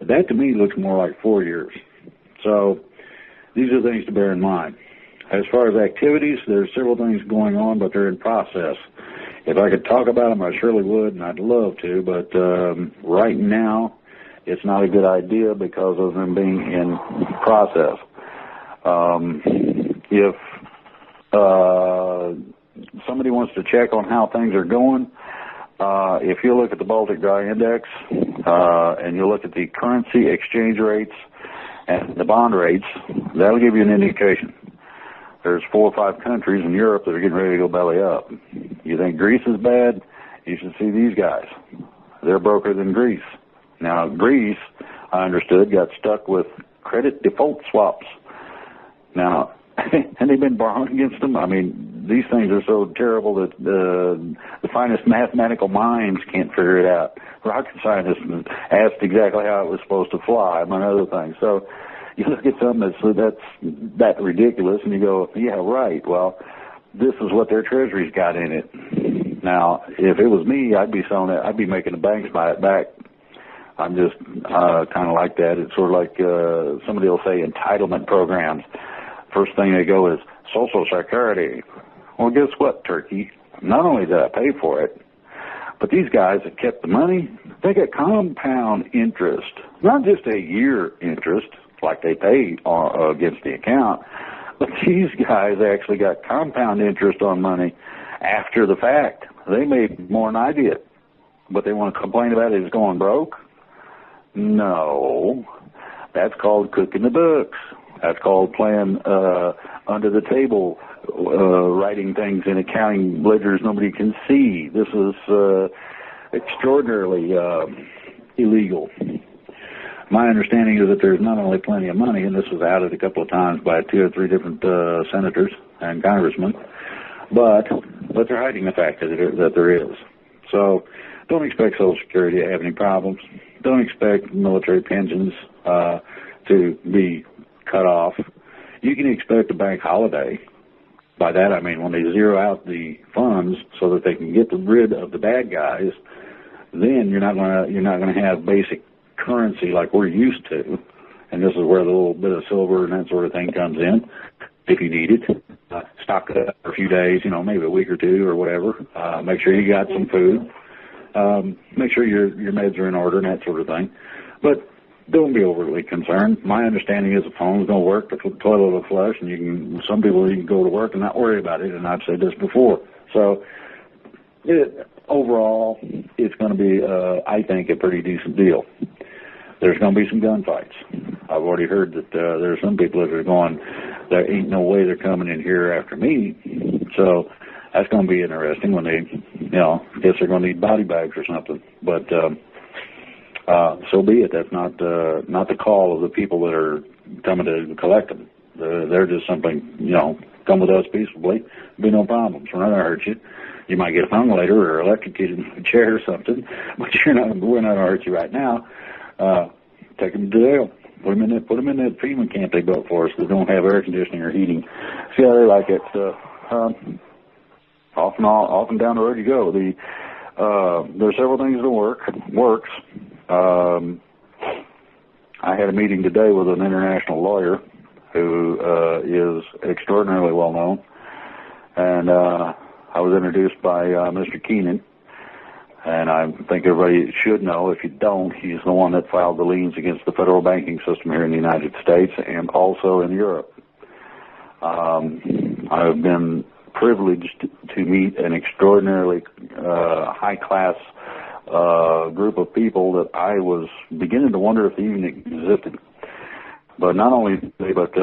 That, to me, looks more like 4 years. So these are things to bear in mind. As far as activities, there's several things going on, but they're in process. If I could talk about them, I surely would, and I'd love to, but right now, it's not a good idea because of them being in process. If somebody wants to check on how things are going, if you look at the Baltic Dry Index and you look at the currency exchange rates and the bond rates, that'll give you an indication. There's 4 or 5 countries in Europe that are getting ready to go belly up. You think Greece is bad? You should see these guys. They're broker than Greece. Now, Greece, I understood, got stuck with credit default swaps. Now, and they've been borrowing against them. I mean, these things are so terrible that the finest mathematical minds can't figure it out. Rocket scientists asked exactly how it was supposed to fly, among other things. So you look at something that's that ridiculous, and you go, yeah, right. Well, this is what their treasury's got in it. Now, if it was me, I'd be selling it. I'd be making the banks buy it back. I'm just kind of like that. It's sort of like somebody will say entitlement programs. First thing they go is Social Security. Well, guess what, Turkey? Not only did I pay for it, but these guys that kept the money, they get compound interest, not just a year interest like they pay against the account, but these guys actually got compound interest on money after the fact. They made more than I did, but they want to complain about it as going broke? No. That's called cooking the books. That's called playing under the table, writing things in accounting ledgers nobody can see. This is extraordinarily illegal. My understanding is that there's not only plenty of money, and this was outed a couple of times by 2 or 3 different senators and congressmen, but they're hiding the fact that there is. So don't expect Social Security to have any problems. Don't expect military pensions to be cut off. You can expect a bank holiday. By that I mean when they zero out the funds so that they can get rid of the bad guys, then you're not going to have basic currency like we're used to. And this is where the little bit of silver and that sort of thing comes in, if you need it. Stock it up for a few days, maybe a week or 2 or whatever. Make sure you got some food. Make sure your meds are in order and that sort of thing. But don't be overly concerned. My understanding is the phone's going to work, the toilet will flush, and some people you can go to work and not worry about it, and I've said this before. So overall, it's going to be, I think, a pretty decent deal. There's going to be some gunfights. I've already heard that there are some people that are going, there ain't no way they're coming in here after me. So that's going to be interesting when they, guess they're going to need body bags or something. But so be it. That's not the call of the people that are coming to collect them. They're just something, come with us peaceably. There'll be no problems. We're not going to hurt you. You might get hung later or electrocuted in a chair or something, but we're not going to hurt you right now. Take them to jail. Put them in that FEMA camp they built for us that don't have air conditioning or heating. See how they like it. Off and down the road you go. There's several things that works. I had a meeting today with an international lawyer who is extraordinarily well known, and I was introduced by Mr. Keenan, and I think everybody should know. If you don't, he's the one that filed the liens against the federal banking system here in the United States and also in Europe. I've been privileged to meet an extraordinarily high-class group of people that I was beginning to wonder if they even existed. But not only but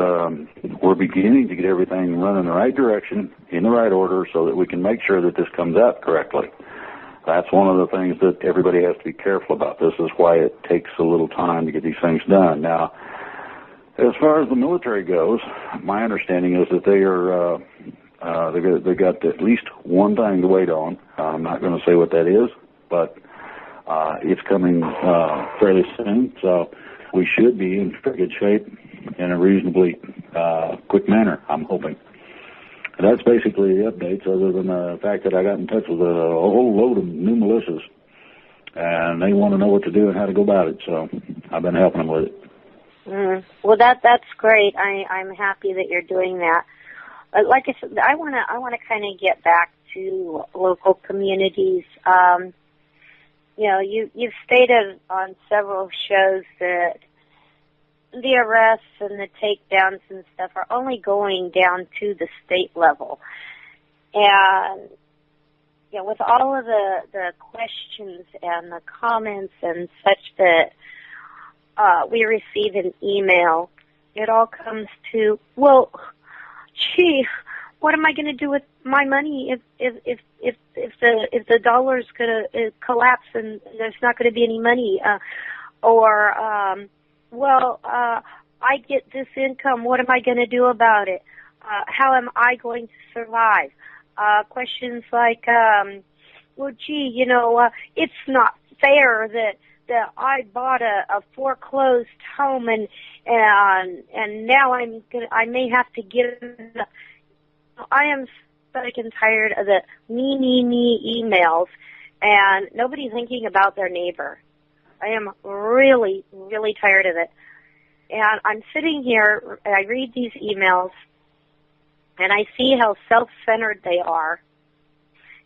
we're beginning to get everything run in the right direction, in the right order, so that we can make sure that this comes out correctly. That's one of the things that everybody has to be careful about. This is why it takes a little time to get these things done. Now, as far as the military goes, my understanding is that they are they got at least one thing to wait on. I'm not going to say what that is, but it's coming fairly soon, so we should be in pretty good shape in a reasonably quick manner, I'm hoping. And that's basically the updates, other than the fact that I got in touch with a whole load of new militias, and they want to know what to do and how to go about it, so I've been helping them with it. Well, that's great. I'm happy that you're doing that. Like I said, I want to kind of get back to local communities. You've stated on several shows that the arrests and the takedowns and stuff are only going down to the state level. And, with all of the questions and the comments and such that we receive in email, it all comes to, well, gee, what am I going to do with my money if the dollar's going to collapse and there's not going to be any money? I get this income. What am I going to do about it? How am I going to survive? Questions like, it's not fair that I bought a foreclosed home and now I may have to get. I am sick and tired of the me emails, and nobody thinking about their neighbor. I am really, really tired of it. And I'm sitting here, and I read these emails, and I see how self-centered they are.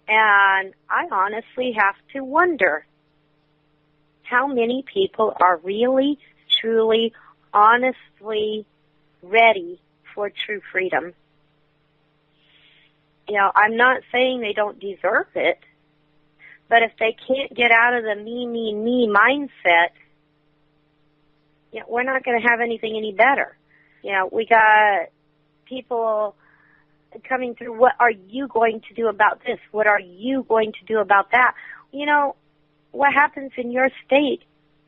And I honestly have to wonder how many people are really, truly, honestly ready for true freedom. You know, I'm not saying they don't deserve it, but if they can't get out of the me, me, me mindset, you know, we're not going to have anything any better. You know, we got people coming through, what are you going to do about this? What are you going to do about that? You know, what happens in your state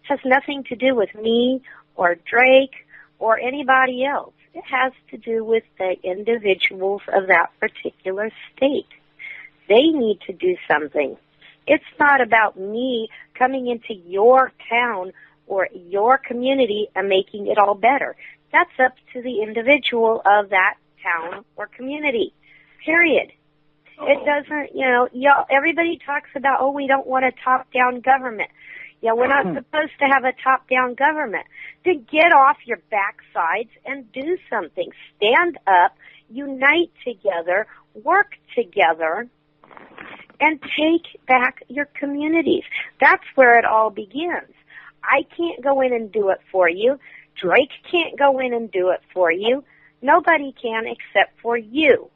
has nothing to do with me or Drake or anybody else. It has to do with the individuals of that particular state. They need to do something. It's not about me coming into your town or your community and making it all better. That's up to the individual of that town or community, period. It doesn't, you know, everybody talks about, oh, we don't want a top-down government. Yeah, we're not supposed to have a top-down government. Then get off your backsides and do something. Stand up, unite together, work together, and take back your communities. That's where it all begins. I can't go in and do it for you. Drake can't go in and do it for you. Nobody can except for you.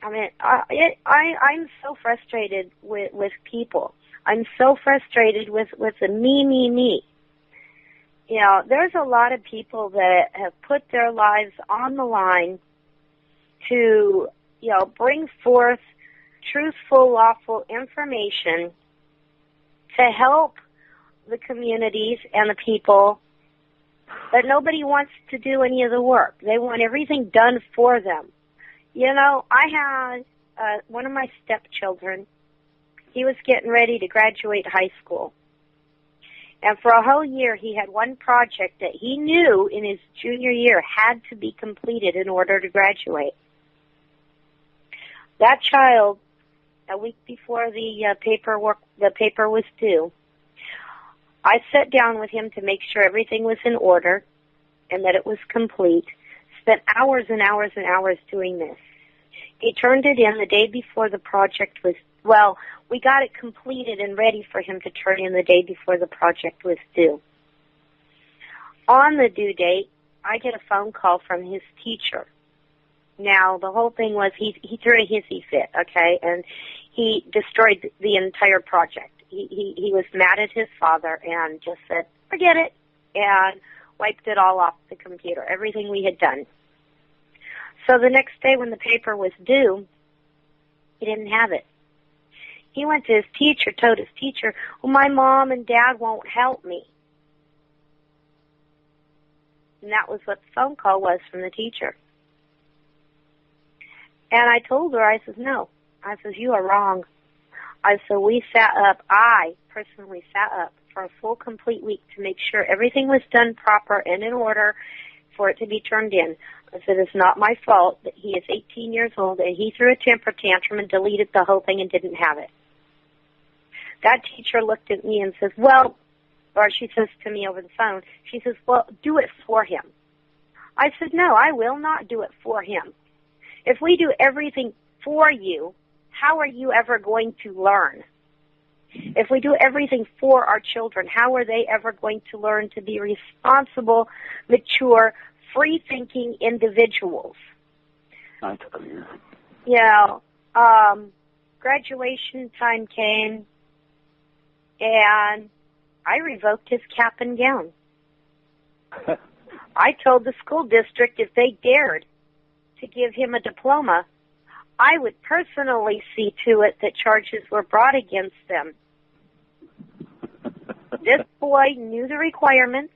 I mean, I'm so frustrated with people. I'm so frustrated with the me, me, me. You know, there's a lot of people that have put their lives on the line to, you know, bring forth truthful, lawful information to help the communities and the people, but nobody wants to do any of the work. They want everything done for them. You know, I had one of my stepchildren. He was getting ready to graduate high school. And for a whole year, he had one project that he knew in his junior year had to be completed in order to graduate. That child, a week before the paper was due, I sat down with him to make sure everything was in order and that it was complete. Spent hours and hours and hours doing this. He turned it in the day before the project was, well, we got it completed and ready for him to turn in the day before the project was due. On the due date, I get a phone call from his teacher. Now, the whole thing was he threw a hissy fit, okay, and he destroyed the entire project. He was mad at his father and just said, forget it, and wiped it all off the computer, everything we had done. So the next day when the paper was due, he didn't have it. He went to his teacher, told his teacher, well, my mom and dad won't help me. And that was what the phone call was from the teacher. And I told her, I says, no. I says, you are wrong. I said, we sat up, I personally sat up for a full, complete week to make sure everything was done proper and in order for it to be turned in. I said, it's not my fault that he is 18 years old and he threw a temper tantrum and deleted the whole thing and didn't have it. That teacher looked at me and says, well, or she says to me over the phone, she says, well, do it for him. I said, no, I will not do it for him. If we do everything for you, how are you ever going to learn? If we do everything for our children, how are they ever going to learn to be responsible, mature, free-thinking individuals? That's clear. You know, graduation time came, and I revoked his cap and gown. I told the school district if they dared to give him a diploma, I would personally see to it that charges were brought against them. This boy knew the requirements,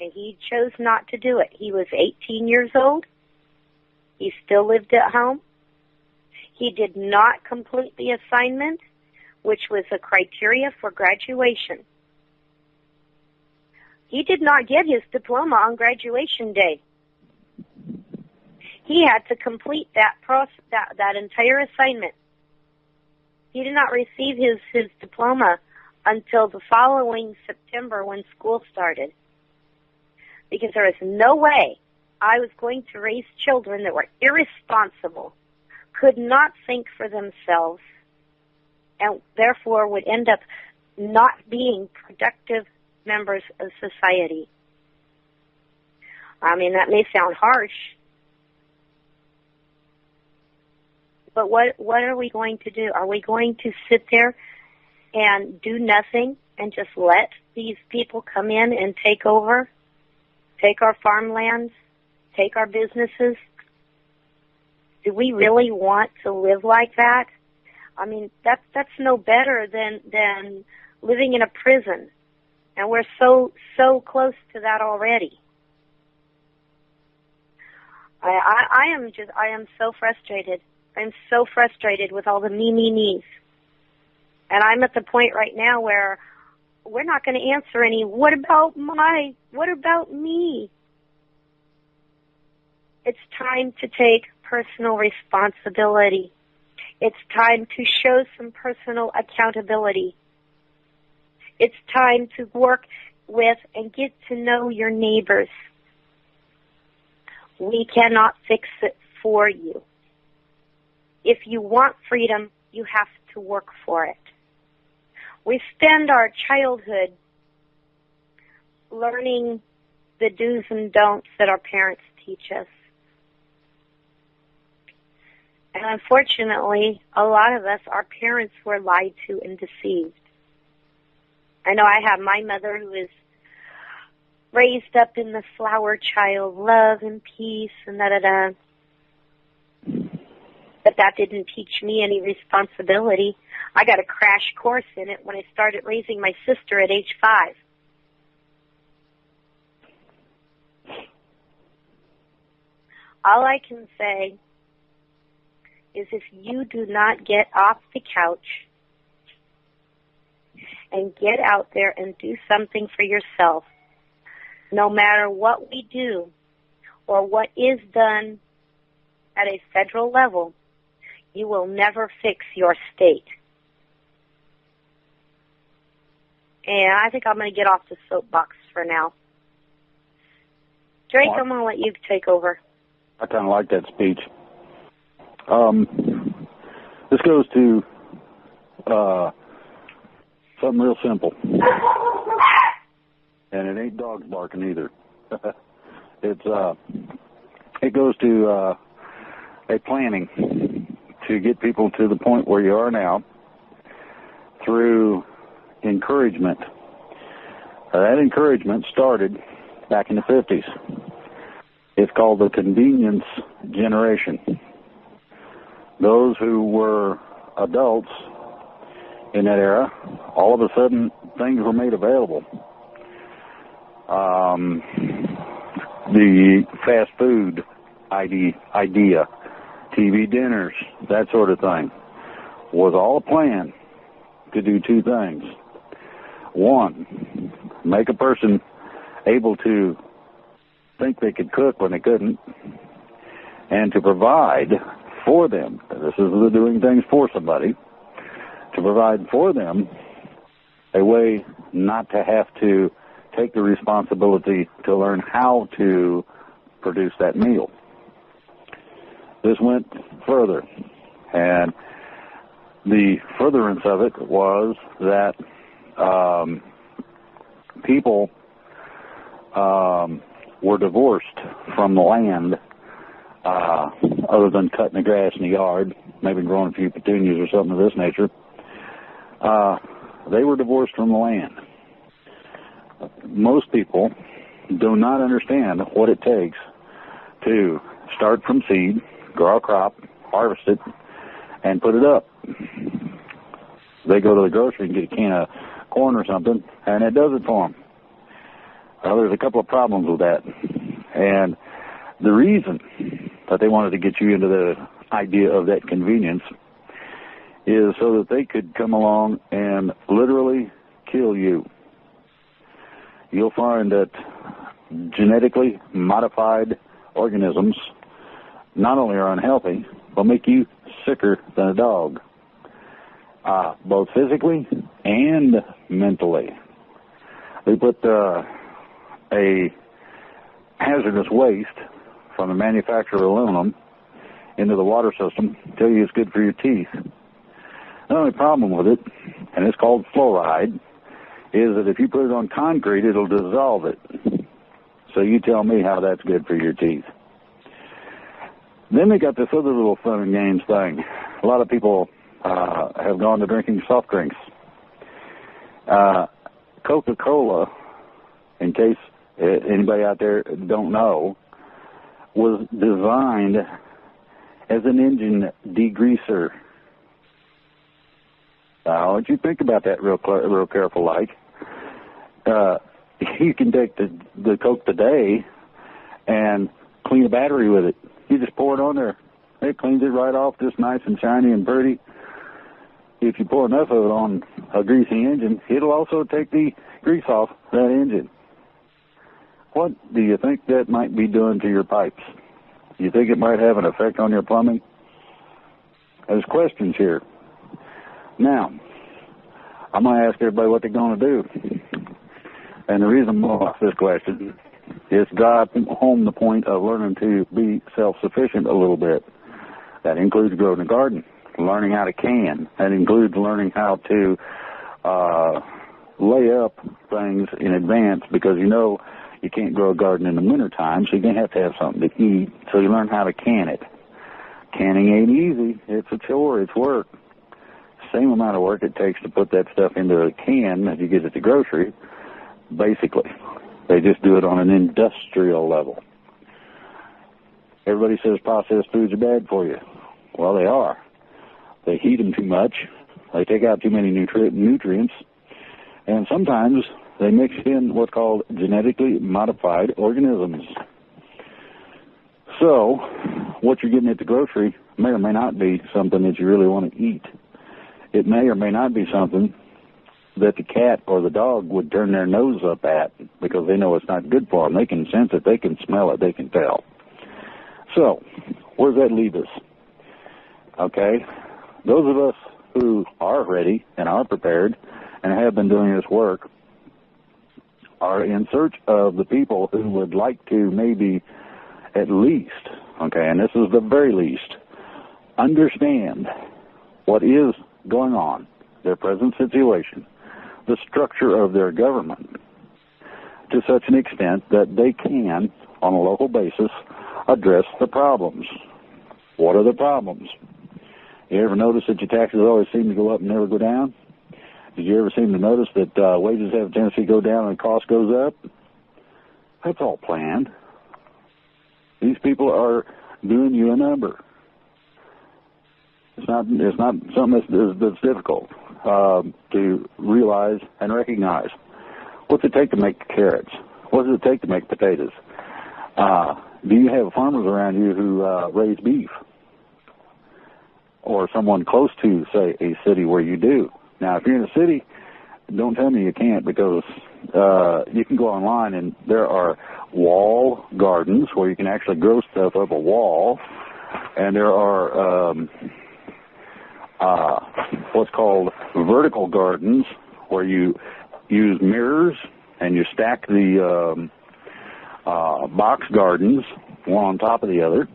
and he chose not to do it. He was 18 years old. He still lived at home. He did not complete the assignment, which was a criteria for graduation. He did not get his diploma on graduation day. He had to complete that entire assignment. He did not receive his diploma until the following September when school started, because there was no way I was going to raise children that were irresponsible, could not think for themselves, and therefore would end up not being productive members of society. I mean, that may sound harsh, but what are we going to do? Are we going to sit there and do nothing and just let these people come in and take over, take our farmlands, take our businesses? Do we really want to live like that? I mean, that's no better than living in a prison, and we're so close to that already. I am so frustrated. I'm so frustrated with all the me's. And I'm at the point right now where we're not going to answer any, what about me? It's time to take personal responsibility. It's time to show some personal accountability. It's time to work with and get to know your neighbors. We cannot fix it for you. If you want freedom, you have to work for it. We spend our childhood learning the do's and don'ts that our parents teach us. And unfortunately, a lot of us, our parents were lied to and deceived. I know I have my mother who is raised up in the flower child, love and peace and da-da-da. But that didn't teach me any responsibility. I got a crash course in it when I started raising my sister at age 5. All I can say is if you do not get off the couch and get out there and do something for yourself, no matter what we do or what is done at a federal level, you will never fix your state. And I think I'm going to get off the soapbox for now. Drake, I'm going to let you take over. I kind of like that speech. This goes to something real simple. And it ain't dogs barking either. It goes to a planning to get people to the point where you are now through encouragement. That encouragement started back in the 50s. It's called the convenience generation. Those who were adults in that era, all of a sudden things were made available. The fast food idea, TV dinners, that sort of thing, was all a plan to do two things. One, make a person able to think they could cook when they couldn't, and to provide for them. This is the doing things for somebody. To provide for them a way not to have to take the responsibility to learn how to produce that meal. This went further, and the furtherance of it was that people were divorced from the land, other than cutting the grass in the yard, maybe growing a few petunias or something of this nature. They were divorced from the land. Most people do not understand what it takes to start from seed, grow a crop, harvest it, and put it up. They go to the grocery and get a can of corn or something, and it does it for them. There's a couple of problems with that. And the reason that they wanted to get you into the idea of that convenience is so that they could come along and literally kill you. You'll find that genetically modified organisms not only are unhealthy, but make you sicker than a dog. both physically and mentally. They put a hazardous waste from the manufacturer of aluminum into the water system, tell you it's good for your teeth. The only problem with it, and it's called fluoride, is that if you put it on concrete, it'll dissolve it. So you tell me how that's good for your teeth. Then they got this other little fun and games thing. A lot of people have gone to drinking soft drinks. Coca-Cola, in case anybody out there don't know, was designed as an engine degreaser. Now, would you think about that real careful, like? You can take the Coke today and clean a battery with it. You just pour it on there. It cleans it right off, just nice and shiny and pretty. If you pour enough of it on a greasy engine, it'll also take the grease off that engine. What do you think that might be doing to your pipes? Do you think it might have an effect on your plumbing? There's questions here. Now, I'm going to ask everybody what they're going to do. And the reason I'm going to ask this question is drive home the point of learning to be self-sufficient a little bit. That includes growing a garden, learning how to can. That includes learning how to lay up things in advance, because you know you can't grow a garden in the wintertime, so you're going to have something to eat, so you learn how to can it. Canning ain't easy. It's a chore. It's work. Same amount of work it takes to put that stuff into a can as you get at the grocery, basically. They just do it on an industrial level. Everybody says processed foods are bad for you. Well, they are. They heat them too much. They take out too many nutrients. And sometimes they mix in what's called genetically modified organisms. So, what you're getting at the grocery may or may not be something that you really want to eat. It may or may not be something that the cat or the dog would turn their nose up at, because they know it's not good for them. They can sense it, they can smell it, they can tell. So, where does that leave us? Okay, those of us who are ready and are prepared and have been doing this work are in search of the people who would like to maybe at least, okay, and this is the very least, understand what is going on, their present situation, the structure of their government, to such an extent that they can, on a local basis, address the problems. What are the problems? You ever notice that your taxes always seem to go up and never go down? Did you ever seem to notice that wages have a tendency to go down and cost goes up? That's all planned. These people are doing you a number. It's not something that's difficult to realize and recognize. What's it take to make carrots? What does it take to make potatoes? Do you have farmers around you who raise beef? Or someone close to, say, a city where you do? Now, if you're in a city, don't tell me you can't, because you can go online and there are wall gardens where you can actually grow stuff up a wall, and there are what's called vertical gardens where you use mirrors and you stack the box gardens one on top of the other,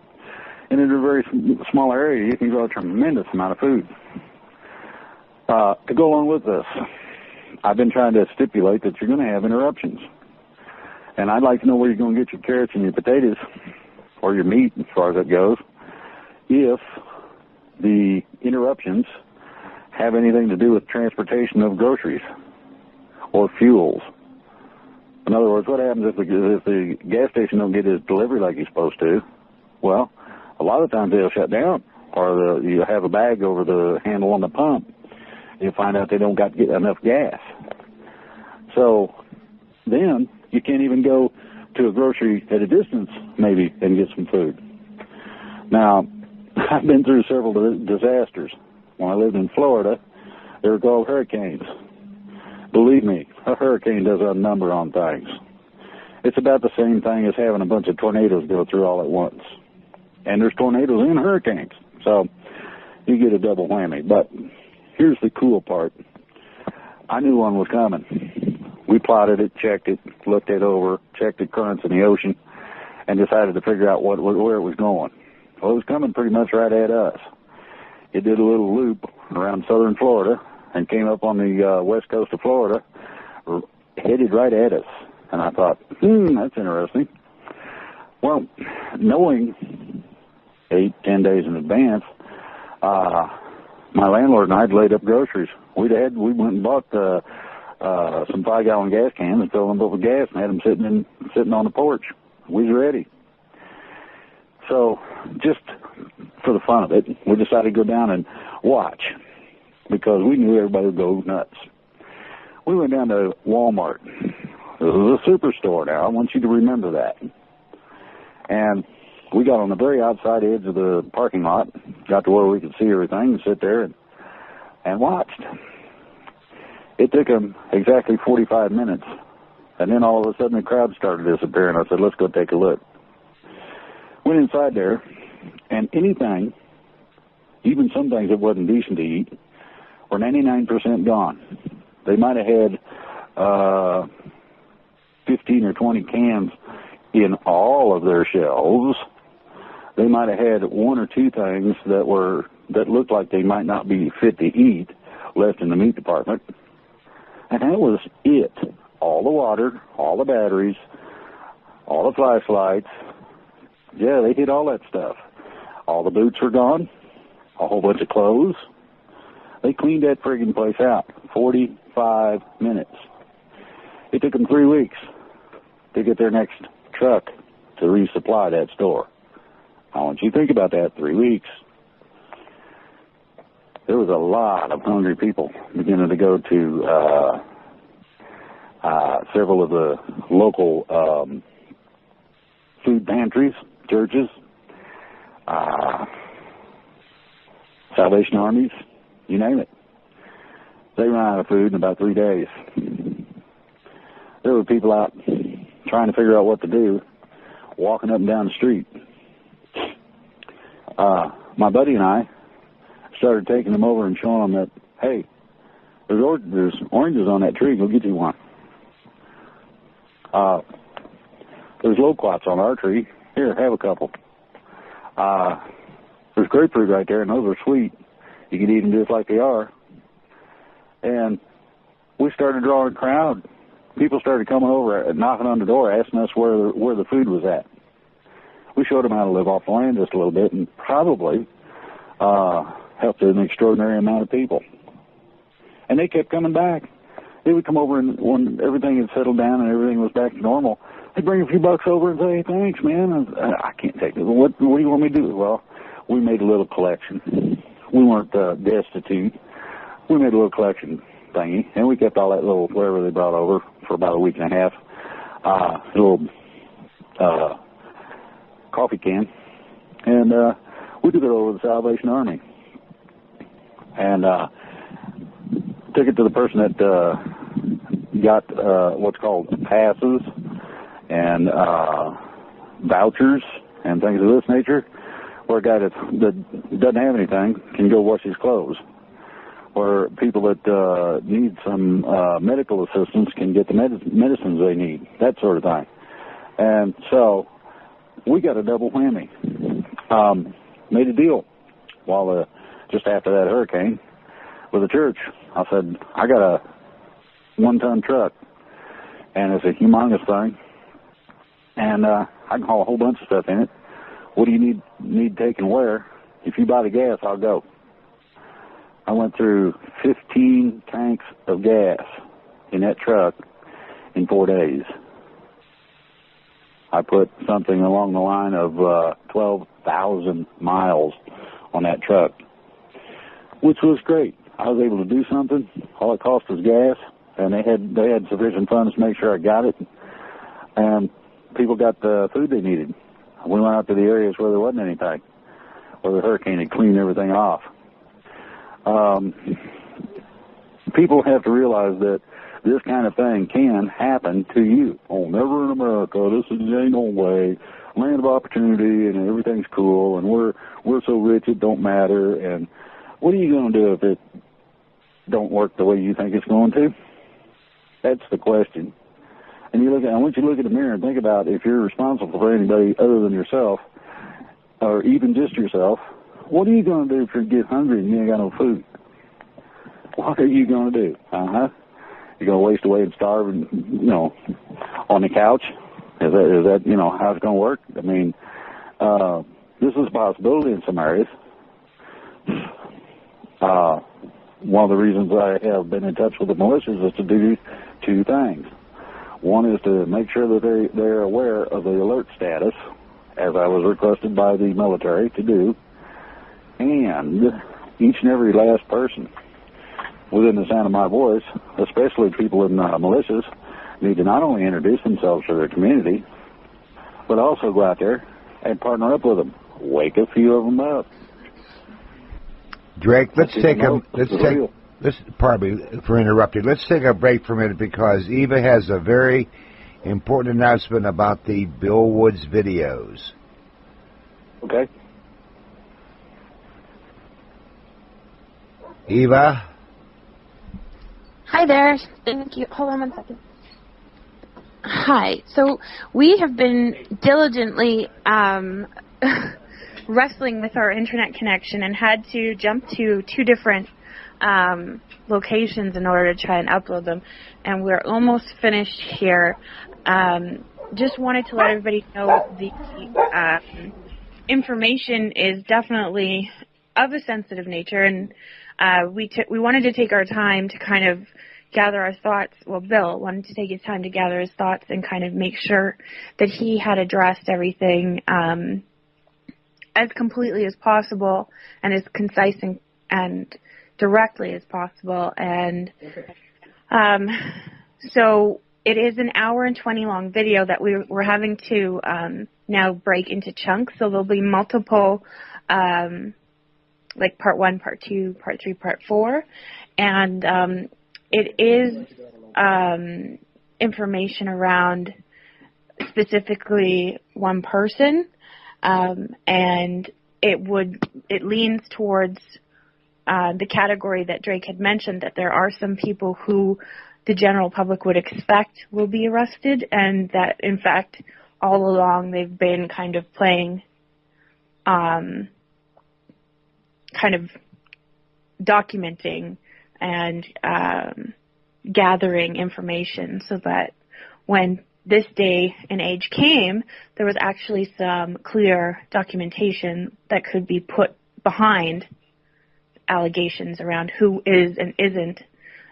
and in a very small area you can grow a tremendous amount of food. To go along with this, I've been trying to stipulate that you're going to have interruptions. And I'd like to know where you're going to get your carrots and your potatoes, or your meat as far as it goes, if the interruptions have anything to do with transportation of groceries or fuels. In other words, what happens if the gas station don't get its delivery like you're supposed to? Well, a lot of times they'll shut down, or you have a bag over the handle on the pump. You find out they don't get enough gas. So then you can't even go to a grocery at a distance, maybe, and get some food. Now, I've been through several disasters. When I lived in Florida, they were called hurricanes. Believe me, a hurricane does a number on things. It's about the same thing as having a bunch of tornadoes go through all at once. And there's tornadoes and hurricanes, so you get a double whammy. But here's the cool part. I knew one was coming. We plotted it, checked it, looked it over, checked the currents in the ocean, and decided to figure out where it was going. Well, it was coming pretty much right at us. It did a little loop around southern Florida and came up on the west coast of Florida, headed right at us. And I thought, that's interesting. Well, knowing 8-10 days in advance, my landlord and I had laid up groceries. We went and bought some 5-gallon gas cans and filled them up with gas and had them sitting on the porch. We was ready. So, just for the fun of it, we decided to go down and watch because we knew everybody would go nuts. We went down to Walmart. It was a superstore now. I want you to remember that. And we got on the very outside edge of the parking lot, got to where we could see everything and sit there and watched. It took them exactly 45 minutes. And then all of a sudden the crowd started disappearing. I said, let's go take a look. Went inside there, and anything, even some things that wasn't decent to eat, were 99% gone. They might have had 15 or 20 cans in all of their shelves. They might have had 1 or 2 things that looked like they might not be fit to eat left in the meat department. And that was it. All the water, all the batteries, all the flashlights. Yeah, they did all that stuff. All the boots were gone. A whole bunch of clothes. They cleaned that friggin' place out. 45 minutes. It took them 3 weeks to get their next truck to resupply that store. I want you to think about that. 3 weeks. There was a lot of hungry people beginning to go to several of the local food pantries, churches, Salvation Armies, you name it. They ran out of food in about 3 days. There were people out trying to figure out what to do, walking up and down the street. My buddy and I started taking them over and showing them that, hey, there's oranges on that tree, go get you one. There's loquats on our tree. Here, have a couple. There's grapefruit right there, and those are sweet. You can eat them just like they are. And we started drawing a crowd. People started coming over and knocking on the door, asking us where the food was at. We showed them how to live off the land just a little bit, and probably helped an extraordinary amount of people. And they kept coming back. They would come over, and when everything had settled down and everything was back to normal, they'd bring a few bucks over and say, hey, thanks, man. And I can't take it. What do you want me to do? Well, we made a little collection. We weren't destitute. We made a little collection thingy, and we kept all that little whatever they brought over for about a week and a half. A little coffee can. And we took it over to the Salvation Army. And took it to the person that got what's called passes and vouchers and things of this nature, where a guy that doesn't have anything can go wash his clothes, or people that need some medical assistance can get the medicines they need, that sort of thing. And so we got a double whammy. Made a deal while just after that hurricane with the church. I said, I got a 1-ton truck, and it's a humongous thing, and I can haul a whole bunch of stuff in it. What do you need taken where? If you buy the gas, I'll go. I went through 15 tanks of gas in that truck in 4 days. I put something along the line of 12,000 miles on that truck, which was great. I was able to do something. All it cost was gas, and they had sufficient funds to make sure I got it, and people got the food they needed. We went out to the areas where there wasn't anything, where the hurricane had cleaned everything off. People have to realize that this kind of thing can happen to you. Oh, never in America. This ain't no way. Land of opportunity, and everything's cool, and we're so rich it don't matter. And what are you going to do if don't work the way you think it's going to? That's the question. And I want you to look in the mirror and think about if you're responsible for anybody other than yourself, or even just yourself, what are you going to do if you get hungry and you ain't got no food? What are you going to do? You're going to waste away and starve and, on the couch? Is that how it's going to work? I mean, this is a possibility in some areas. One of the reasons I have been in touch with the militias is to do two things. One is to make sure that they're aware of the alert status, as I was requested by the military to do, and each and every last person within the sound of my voice, especially people in militias, need to not only introduce themselves to their community, but also go out there and partner up with them. Wake a few of them up. Drake, pardon me for interrupting. Let's take a break for a minute because Eva has a very important announcement about the Bill Woods videos. Okay. Eva? Hi there. Thank you. Hold on one second. Hi. So we have been diligently wrestling with our internet connection and had to jump to two different locations in order to try and upload them. And we're almost finished here. Just wanted to let everybody know the information is definitely of a sensitive nature, and we wanted to take our time to kind of gather our thoughts. Well, Bill wanted to take his time to gather his thoughts and kind of make sure that he had addressed everything as completely as possible and as concise and directly as possible. And so it is an hour and 20 long video that we're having to now break into chunks. So there'll be multiple, like part 1, part 2, part 3, part 4. And it is information around specifically one person. And it leans towards the category that Drake had mentioned, that there are some people who the general public would expect will be arrested, and that in fact all along they've been kind of playing, kind of documenting and gathering information so that when this day and age came, there was actually some clear documentation that could be put behind allegations around who is and isn't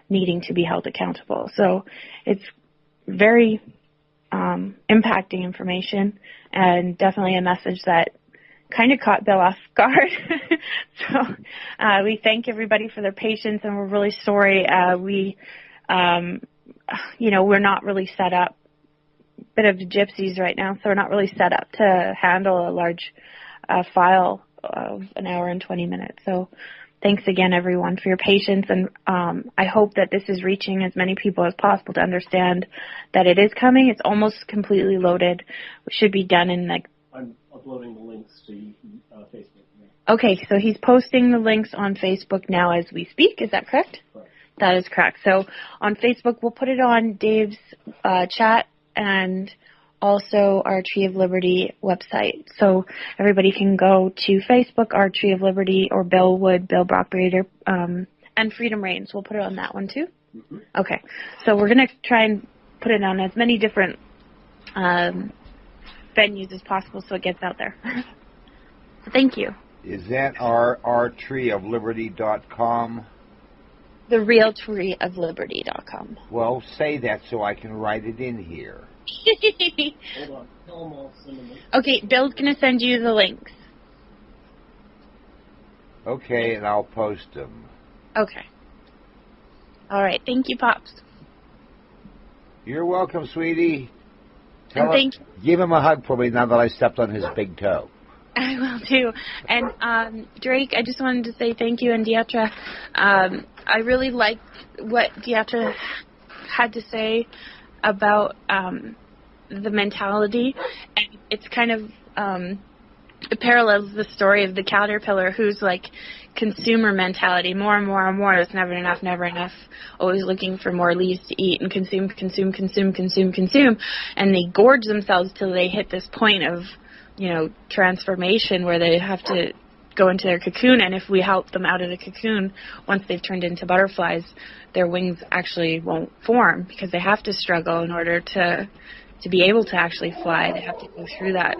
needing to be held accountable. So it's very impacting information, and definitely a message that kind of caught Bill off guard. So we thank everybody for their patience, and we're really sorry. We're not really set up, bit of gypsies right now, so we're not really set up to handle a large file of an hour and 20 minutes. So thanks again, everyone, for your patience, and I hope that this is reaching as many people as possible to understand that it is coming. It's almost completely loaded. It should be done in I'm uploading the links to Facebook now. Okay, so he's posting the links on Facebook now as we speak. Is that correct? Correct. That is correct. So on Facebook, we'll put it on Dave's chat and also our Tree of Liberty website. So everybody can go to Facebook, our Tree of Liberty, or Bill Wood, Bill Brockbrader, and Freedom Reigns. We'll put it on that one too? Mm-hmm. Okay. So we're going to try and put it on as many different venues as possible so it gets out there. So thank you. Is that our treeofliberty.com? TheRealTreeOfLiberty.com. Well, say that so I can write it in here. Hold on. Tell them I'll send them. Okay, Bill's going to send you the links. Okay, and I'll post them. Okay. All right. Thank you, Pops. You're welcome, sweetie. Give him a hug for me now that I stepped on his big toe. I will too. And Drake, I just wanted to say thank you, and Deatra. I really liked what Deatra had to say about the mentality, and it's kind of it parallels the story of the caterpillar who's like consumer mentality, more and more and more. It's never enough, always looking for more leaves to eat and consume. And they gorge themselves till they hit this point of, transformation where they have to go into their cocoon. And if we help them out of the cocoon, once they've turned into butterflies, their wings actually won't form because they have to struggle in order to be able to actually fly. They have to go through that.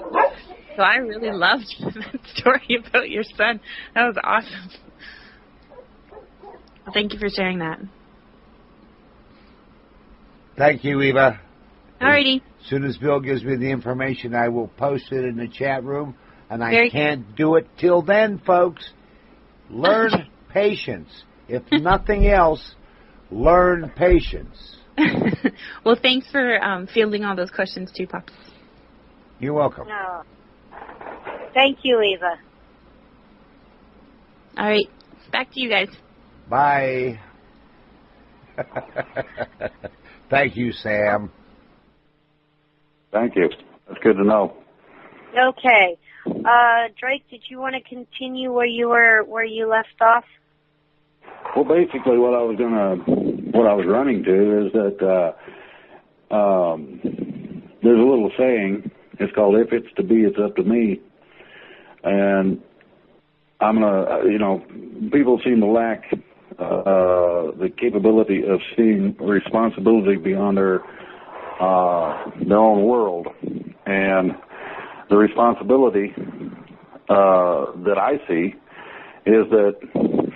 So I really loved that story about your son. That was awesome. Well, thank you for sharing that. Thank you, Eva. Alrighty. As soon as Bill gives me the information, I will post it in the chat room. And I can't do it till then, folks. Learn patience. If nothing else, learn patience. Well, thanks for fielding all those questions too, Pops. You're welcome. No. Thank you, Eva. All right. Back to you guys. Bye. Thank you, Sam. Thank you. That's good to know. Okay. Drake, did you want to continue where you left off? Well, basically, what I was running to is that there's a little saying. It's called "If it's to be, it's up to me," and I'm gonna, people seem to lack the capability of seeing responsibility beyond their own world, and the responsibility that I see is that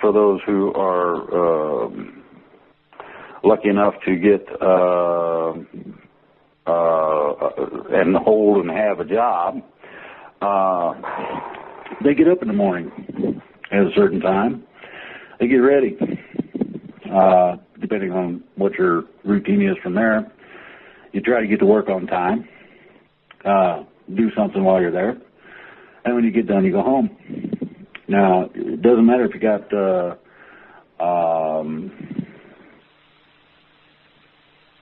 for those who are lucky enough to get and hold and have a job, they get up in the morning at a certain time. They get ready, depending on what your routine is from there. You try to get to work on time, do something while you're there, and when you get done, you go home. Now, it doesn't matter if you got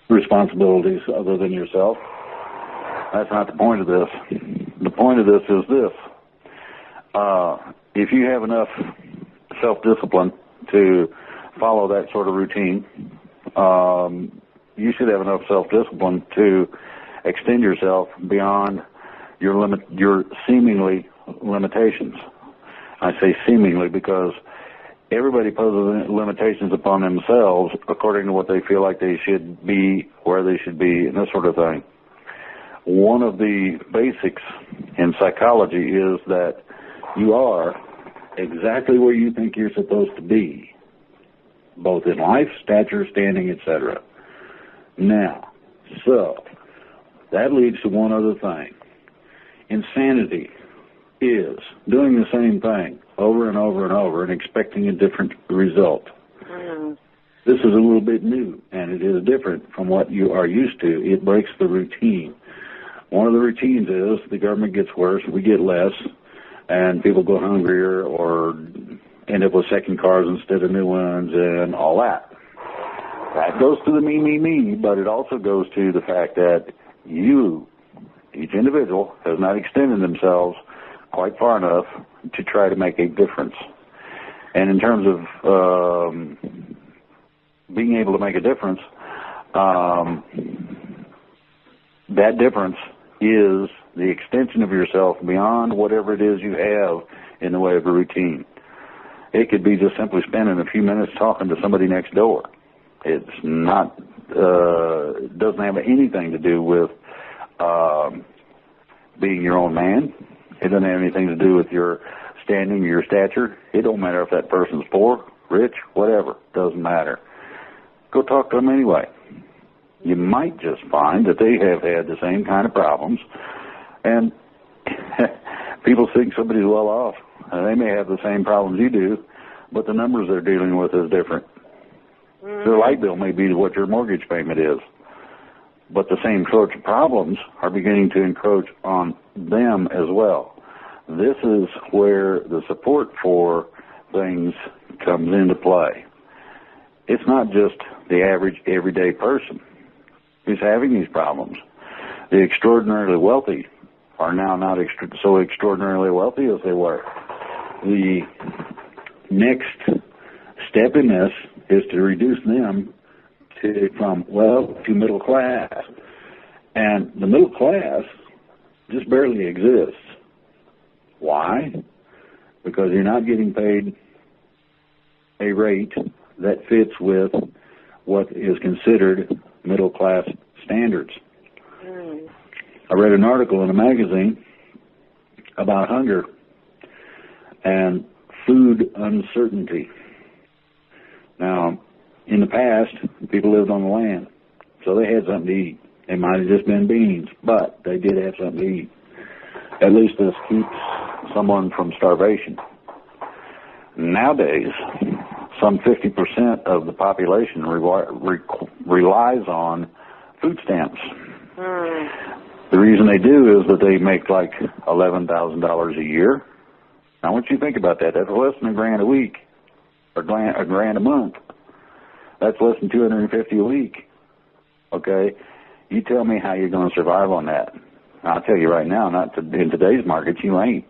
responsibilities other than yourself. That's not the point of this. The point of this is this. If you have enough self-discipline to follow that sort of routine, you should have enough self-discipline to extend yourself beyond your seemingly limitations. I say seemingly because everybody poses limitations upon themselves according to what they feel like they should be, where they should be, and this sort of thing. One of the basics in psychology is that you are exactly where you think you're supposed to be, both in life, stature, standing, etc. Now, so that leads to one other thing. Insanity is doing the same thing over and over and over and expecting a different result. Mm-hmm. This is a little bit new, and it is different from what you are used to. It breaks the routine. One of the routines is the government gets worse, we get less, and people go hungrier or end up with second cars instead of new ones and all that. That goes to the me, but it also goes to the fact that each individual, has not extended themselves quite far enough to try to make a difference. And in terms of being able to make a difference, that difference is the extension of yourself beyond whatever it is you have in the way of a routine. It could be just simply spending a few minutes talking to somebody next door. It's not, it doesn't have anything to do with being your own man. It doesn't have anything to do with your standing or your stature. It don't matter if that person's poor, rich, whatever. Doesn't matter. Go talk to them anyway. You might just find that they have had the same kind of problems, and people think somebody's well off. They may have the same problems you do, but the numbers they're dealing with is different. Their light bill may be what your mortgage payment is, but the same sorts of problems are beginning to encroach on them as well. This is where the support for things comes into play. It's not just the average, everyday person who's having these problems. The extraordinarily wealthy are now not so extraordinarily wealthy as they were. The next step in this is to reduce them from wealth to middle class. And the middle class just barely exists. Why? Because you're not getting paid a rate that fits with what is considered middle class standards. I read an article in a magazine about hunger and food uncertainty. Now, in the past, people lived on the land, so they had something to eat. It might have just been beans, but they did have something to eat. At least this keeps someone from starvation. Nowadays, some 50% of the population relies on food stamps. The reason they do is that they make like $11,000 a year. Now, I want you to think about that. That's less than $1,000 a week, or $1,000 a month. That's less than $250 a week. Okay, you tell me how you're going to survive on that. I'll tell you right now, in today's market, you ain't.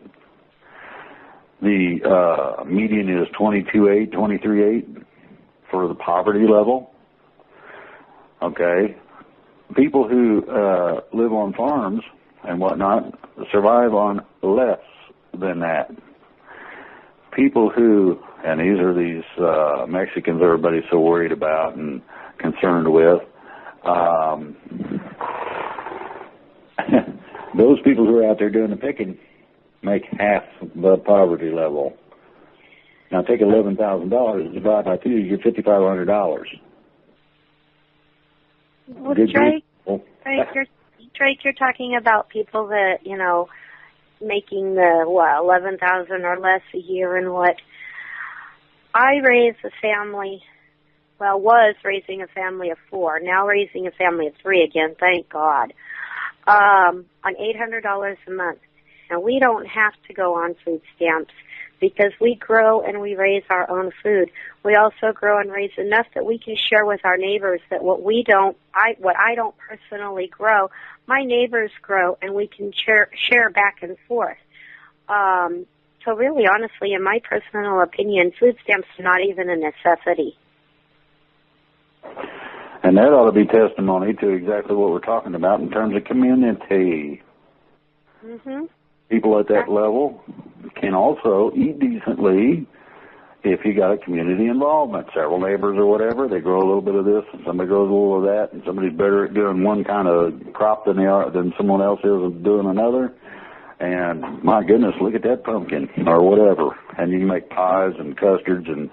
The median is 22.8, 23.8 for the poverty level. Okay, people who live on farms and whatnot survive on less than that. People who, and these are these Mexicans everybody's so worried about and concerned with, those people who are out there doing the picking make half the poverty level. Now take $11,000, divide by 2, you get $5,500. Well, Drake, you're talking about people that, making the, $11,000 or less a year, and what I raised a family, was raising a family of 4, now raising a family of 3 again, thank God, on $800 a month. Now, we don't have to go on food stamps because we grow and we raise our own food. We also grow and raise enough that we can share with our neighbors that what I don't personally grow, my neighbors grow, and we can share back and forth. So really, honestly, in my personal opinion, food stamps are not even a necessity. And that ought to be testimony to exactly what we're talking about in terms of community. Mm-hmm. People at that level can also eat decently if you got a community involvement. Several neighbors or whatever, they grow a little bit of this, and somebody grows a little of that, and somebody's better at doing one kind of crop than someone else is at doing another. And my goodness, look at that pumpkin or whatever. And you can make pies and custards and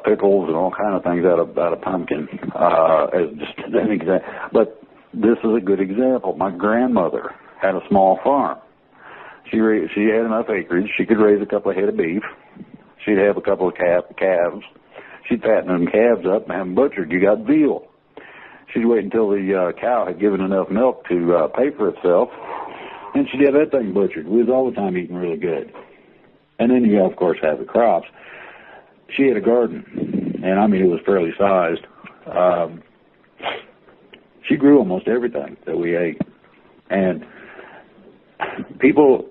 pickles and all kind of things out of pumpkin. As just an example. But this is a good example. My grandmother had a small farm. She had enough acreage. She could raise a couple of head of beef. She'd have a couple of calves. She'd fatten them calves up and have them butchered. You got veal. She'd wait until the cow had given enough milk to pay for itself, and she'd have that thing butchered. We was all the time eating really good. And then you, of course, have the crops. She had a garden, and I mean, it was fairly sized. She grew almost everything that we ate. And people,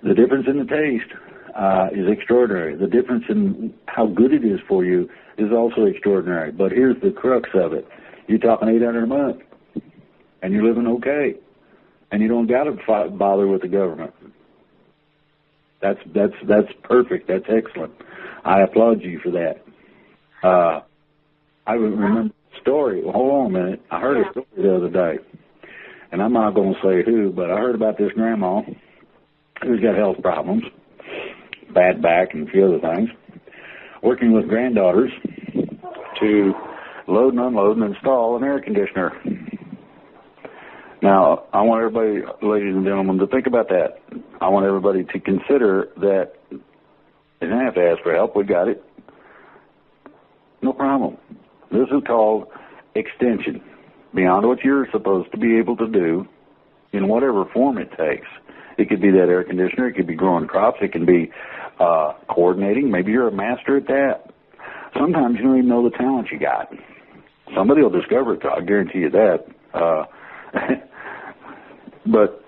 the difference in the taste is extraordinary. The difference in how good it is for you is also extraordinary. But here's the crux of it. You're talking $800 a month, and you're living okay, and you don't got to bother with the government. That's perfect. That's excellent. I applaud you for that. I remember a story. Hold on a minute. I heard a story the other day, and I'm not going to say who, but I heard about this grandma who's got health problems, bad back and a few other things, working with granddaughters to load and unload and install an air conditioner. Now, I want everybody, ladies and gentlemen, to think about that. I want everybody to consider that they didn't have to ask for help. We got it. No problem. This is called extension. Beyond what you're supposed to be able to do in whatever form it takes. It could be that air conditioner. It could be growing crops. It can be coordinating. Maybe you're a master at that. Sometimes you don't even know the talent you got. Somebody will discover it, I guarantee you that. But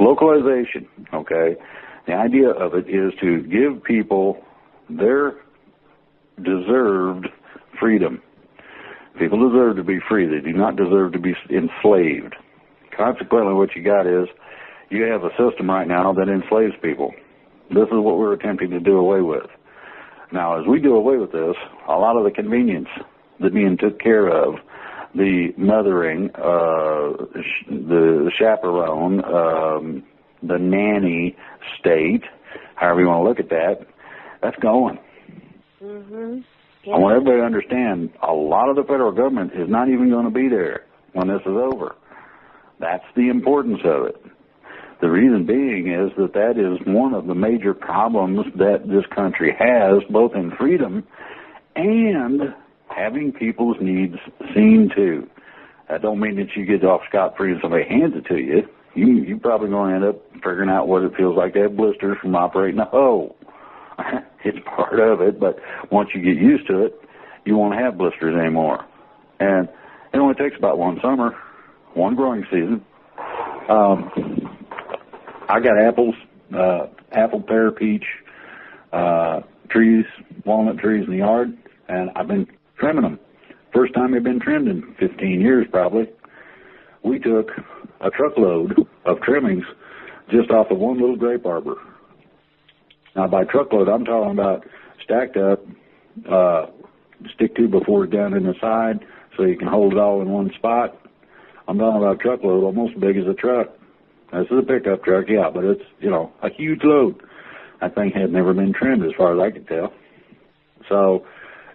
localization, okay? The idea of it is to give people their deserved freedom. People deserve to be free. They do not deserve to be enslaved. Consequently, what you got is you have a system right now that enslaves people. This is what we're attempting to do away with. Now, as we do away with this, a lot of the convenience that being took care of, the mothering, the chaperone, the nanny state, however you want to look at that, that's going. Mm-hmm. Yeah. I want everybody to understand a lot of the federal government is not even going to be there when this is over. That's the importance of it. The reason being is that is one of the major problems that this country has, both in freedom and having people's needs seen to. That don't mean that you get off scot-free and somebody hands it to you. You're probably going to end up figuring out what it feels like to have blisters from operating a hoe. It's part of it, but once you get used to it, you won't have blisters anymore. And it only takes about one summer, one growing season. I got apples, apple, pear, peach, trees, walnut trees in the yard, and I've been trimming them. First time they've been trimmed in 15 years probably. We took a truckload of trimmings just off of one little grape arbor. Now, by truckload, I'm talking about stacked up, stick 2x4 down in the side so you can hold it all in one spot. I'm talking about a truckload almost as big as a truck. This is a pickup truck, yeah, but it's, a huge load. That thing had never been trimmed as far as I could tell. So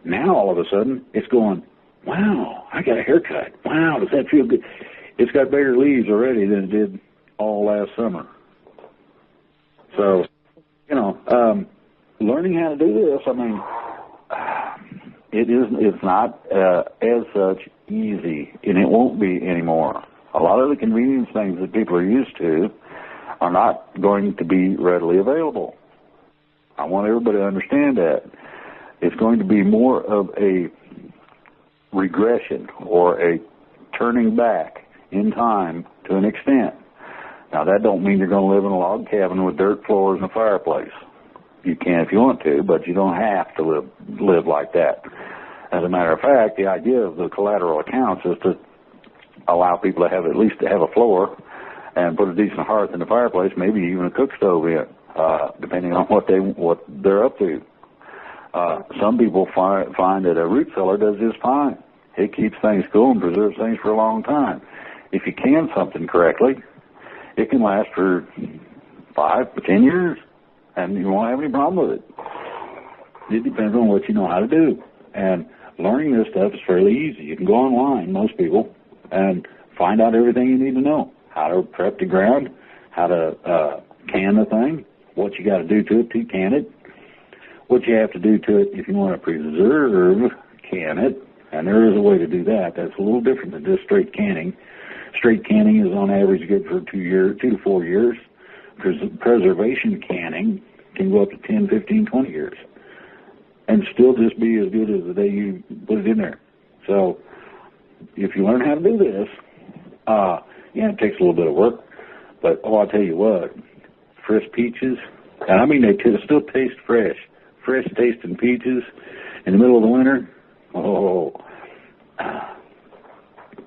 now all of a sudden it's going, wow, I got a haircut. Wow, does that feel good? It's got bigger leaves already than it did all last summer. So, learning how to do this, it's not as such easy, and it won't be anymore. A lot of the convenience things that people are used to are not going to be readily available. I want everybody to understand that. It's going to be more of a regression or a turning back in time to an extent. Now, that don't mean you're going to live in a log cabin with dirt floors and a fireplace. You can if you want to, but you don't have to live like that. As a matter of fact, the idea of the collateral accounts is to allow people to have at least to have a floor and put a decent hearth in the fireplace, maybe even a cook stove in, depending on what they're up to. Some people find that a root cellar does just fine. It keeps things cool and preserves things for a long time. If you can something correctly, it can last for 5 to 10 years, and you won't have any problem with it. It depends on what you know how to do. And learning this stuff is fairly easy. You can go online, most people, and find out everything you need to know. How to prep the ground, how to can the thing, what you got to do to it to can it, what you have to do to it if you want to preserve can it, and there is a way to do that. That's a little different than just straight canning. Straight canning is on average good for 2 to 4 years. Preservation canning can go up to 10, 15, 20 years and still just be as good as the day you put it in there. So if you learn how to do this, it takes a little bit of work, but I'll tell you what, fresh peaches, and I mean they still taste fresh tasting peaches in the middle of the winter.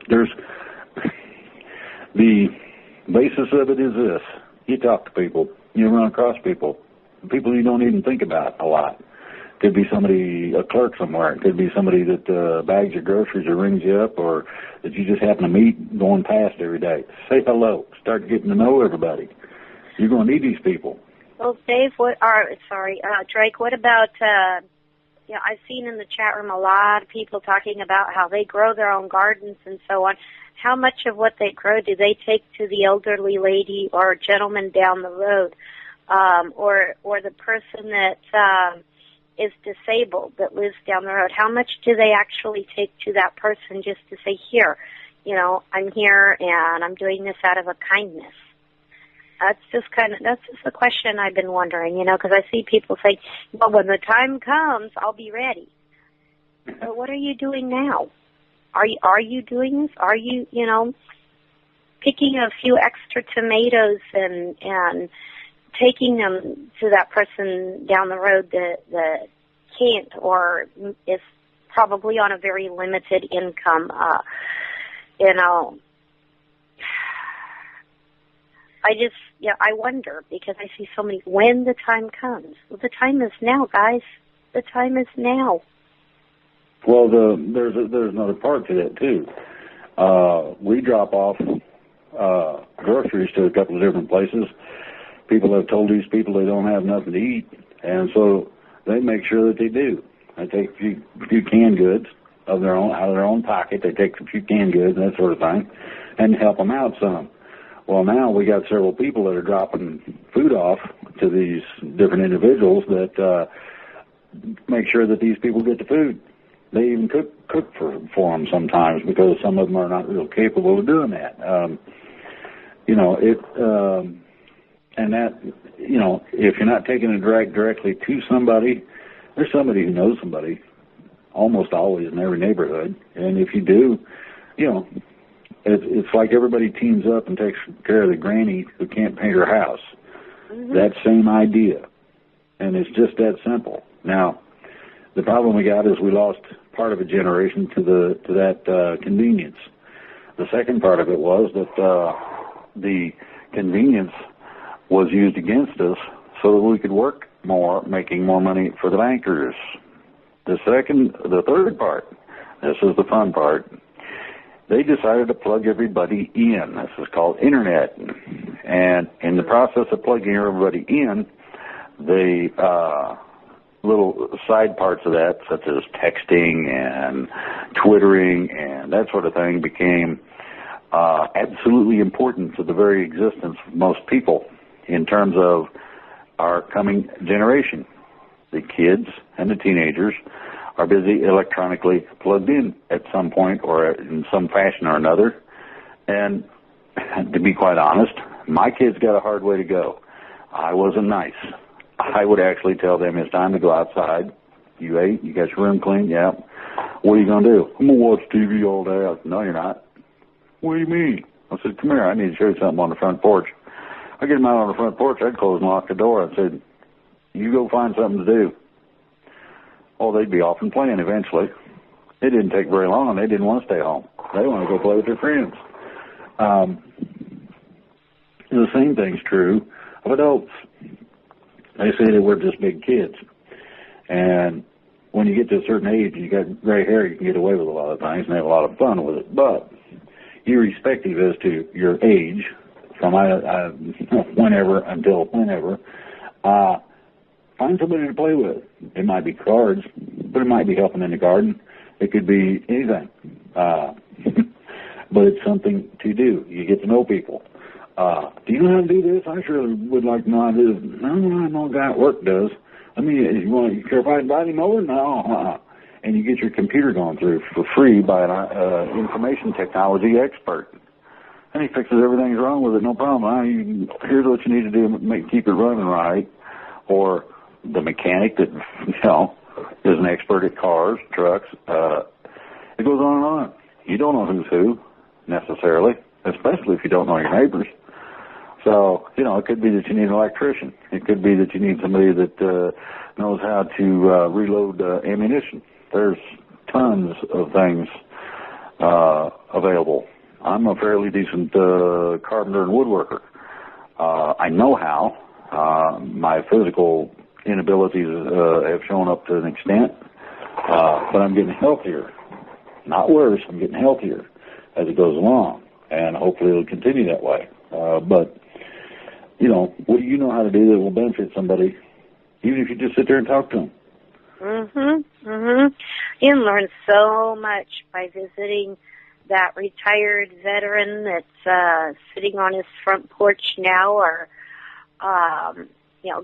There's the basis of it is this. You talk to people, you run across people you don't even think about a lot. Could be somebody, a clerk somewhere. It could be somebody that bags your groceries or rings you up, or that you just happen to meet going past every day. Say hello. Start getting to know everybody. You're going to need these people. Well, Dave, Drake, what about, I've seen in the chat room a lot of people talking about how they grow their own gardens and so on. How much of what they grow do they take to the elderly lady or gentleman down the road, or the person that is disabled that lives down the road? How much do they actually take to that person just to say, here, I'm here and I'm doing this out of a kindness? That's just the question I've been wondering, because I see people say, well, when the time comes, I'll be ready. But what are you doing now? Are you doing this? Are you, picking a few extra tomatoes and taking them to that person down the road that can't or is probably on a very limited income. I wonder, because I see so many, when the time comes. Well, the time is now, guys. The time is now. Well, there's another part to that, too. We drop off groceries to a couple of different places. People have told these people they don't have nothing to eat, and so they make sure that they do. They take a few canned goods out of their own pocket. They take a few canned goods and that sort of thing, and help them out some. Well, now we got several people that are dropping food off to these different individuals that make sure that these people get the food. They even cook for them sometimes, because some of them are not real capable of doing that. And that, if you're not taking it directly to somebody, there's somebody who knows somebody, almost always in every neighborhood. And if you do, it's like everybody teams up and takes care of the granny who can't paint her house. Mm-hmm. That same idea. And it's just that simple. Now, the problem we got is we lost part of a generation to that convenience. The second part of it was that the convenience was used against us so that we could work more, making more money for the bankers. The third part, this is the fun part, they decided to plug everybody in. This is called Internet. And in the process of plugging everybody in, they little side parts of that, such as texting and Twittering and that sort of thing, became absolutely important to the very existence of most people in terms of our coming generation. The kids and the teenagers are busy electronically plugged in at some point or in some fashion or another. And to be quite honest, my kids got a hard way to go. I wasn't nice. I would actually tell them it's time to go outside. You ate? You got your room clean? Yeah. What are you going to do? I'm going to watch TV all day. I said, no, you're not. What do you mean? I said, come here. I need to show you something on the front porch. I get them out on the front porch. I'd close and lock the door. I said, you go find something to do. Oh, they'd be off and playing eventually. It didn't take very long. They didn't want to stay home. They want to go play with their friends. The same thing's true of adults. They say that we're just big kids. And when you get to a certain age and you got gray hair, you can get away with a lot of things and have a lot of fun with it. But irrespective as to your age, from whenever until whenever, find somebody to play with. It might be cards, but it might be helping in the garden. It could be anything. But it's something to do. You get to know people. Do you know how to do this? I sure would like to know how to do this. No, I know a guy at work does. I mean, you care if I invite him over? No. And you get your computer going through for free by an information technology expert. And he fixes everything wrong with it, no problem. Here's what you need to do, keep it running right. Or the mechanic that, is an expert at cars, trucks. It goes on and on. You don't know who's who, necessarily, especially if you don't know your neighbors. So, it could be that you need an electrician. It could be that you need somebody that knows how to reload ammunition. There's tons of things available. I'm a fairly decent carpenter and woodworker. I know how. My physical inabilities have shown up to an extent, but I'm getting healthier. Not worse, I'm getting healthier as it goes along, and hopefully it'll continue that way. But, what do you know how to do that will benefit somebody, even if you just sit there and talk to them? You can learn so much by visiting that retired veteran that's sitting on his front porch now, or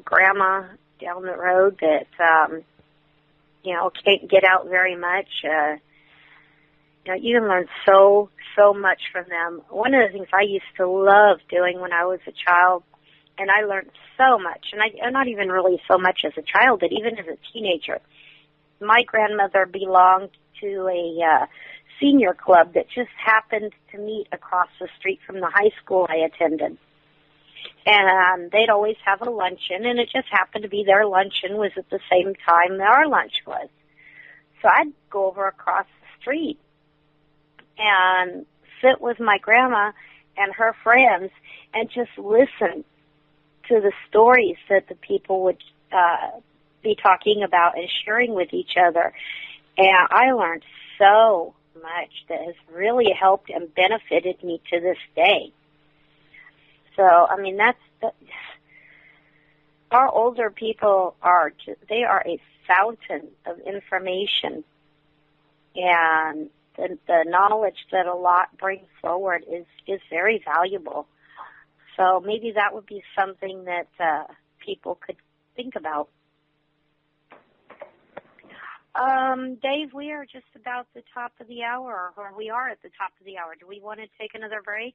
grandma down the road that can't get out very much. You can learn so much from them. One of the things I used to love doing when I was a child, and I learned so much, and not even really so much as a child, but even as a teenager. My grandmother belonged to a senior club that just happened to meet across the street from the high school I attended. And they'd always have a luncheon, and it just happened to be their luncheon was at the same time our lunch was. So I'd go over across the street and sit with my grandma and her friends and just listen to the stories that the people would be talking about and sharing with each other. And I learned so much that has really helped and benefited me to this day. So, I mean, our older people they are a fountain of information, and the knowledge that a lot brings forward is very valuable. So maybe that would be something that people could think about. Dave, we are just about the top of the hour, or we are at the top of the hour. Do we want to take another break?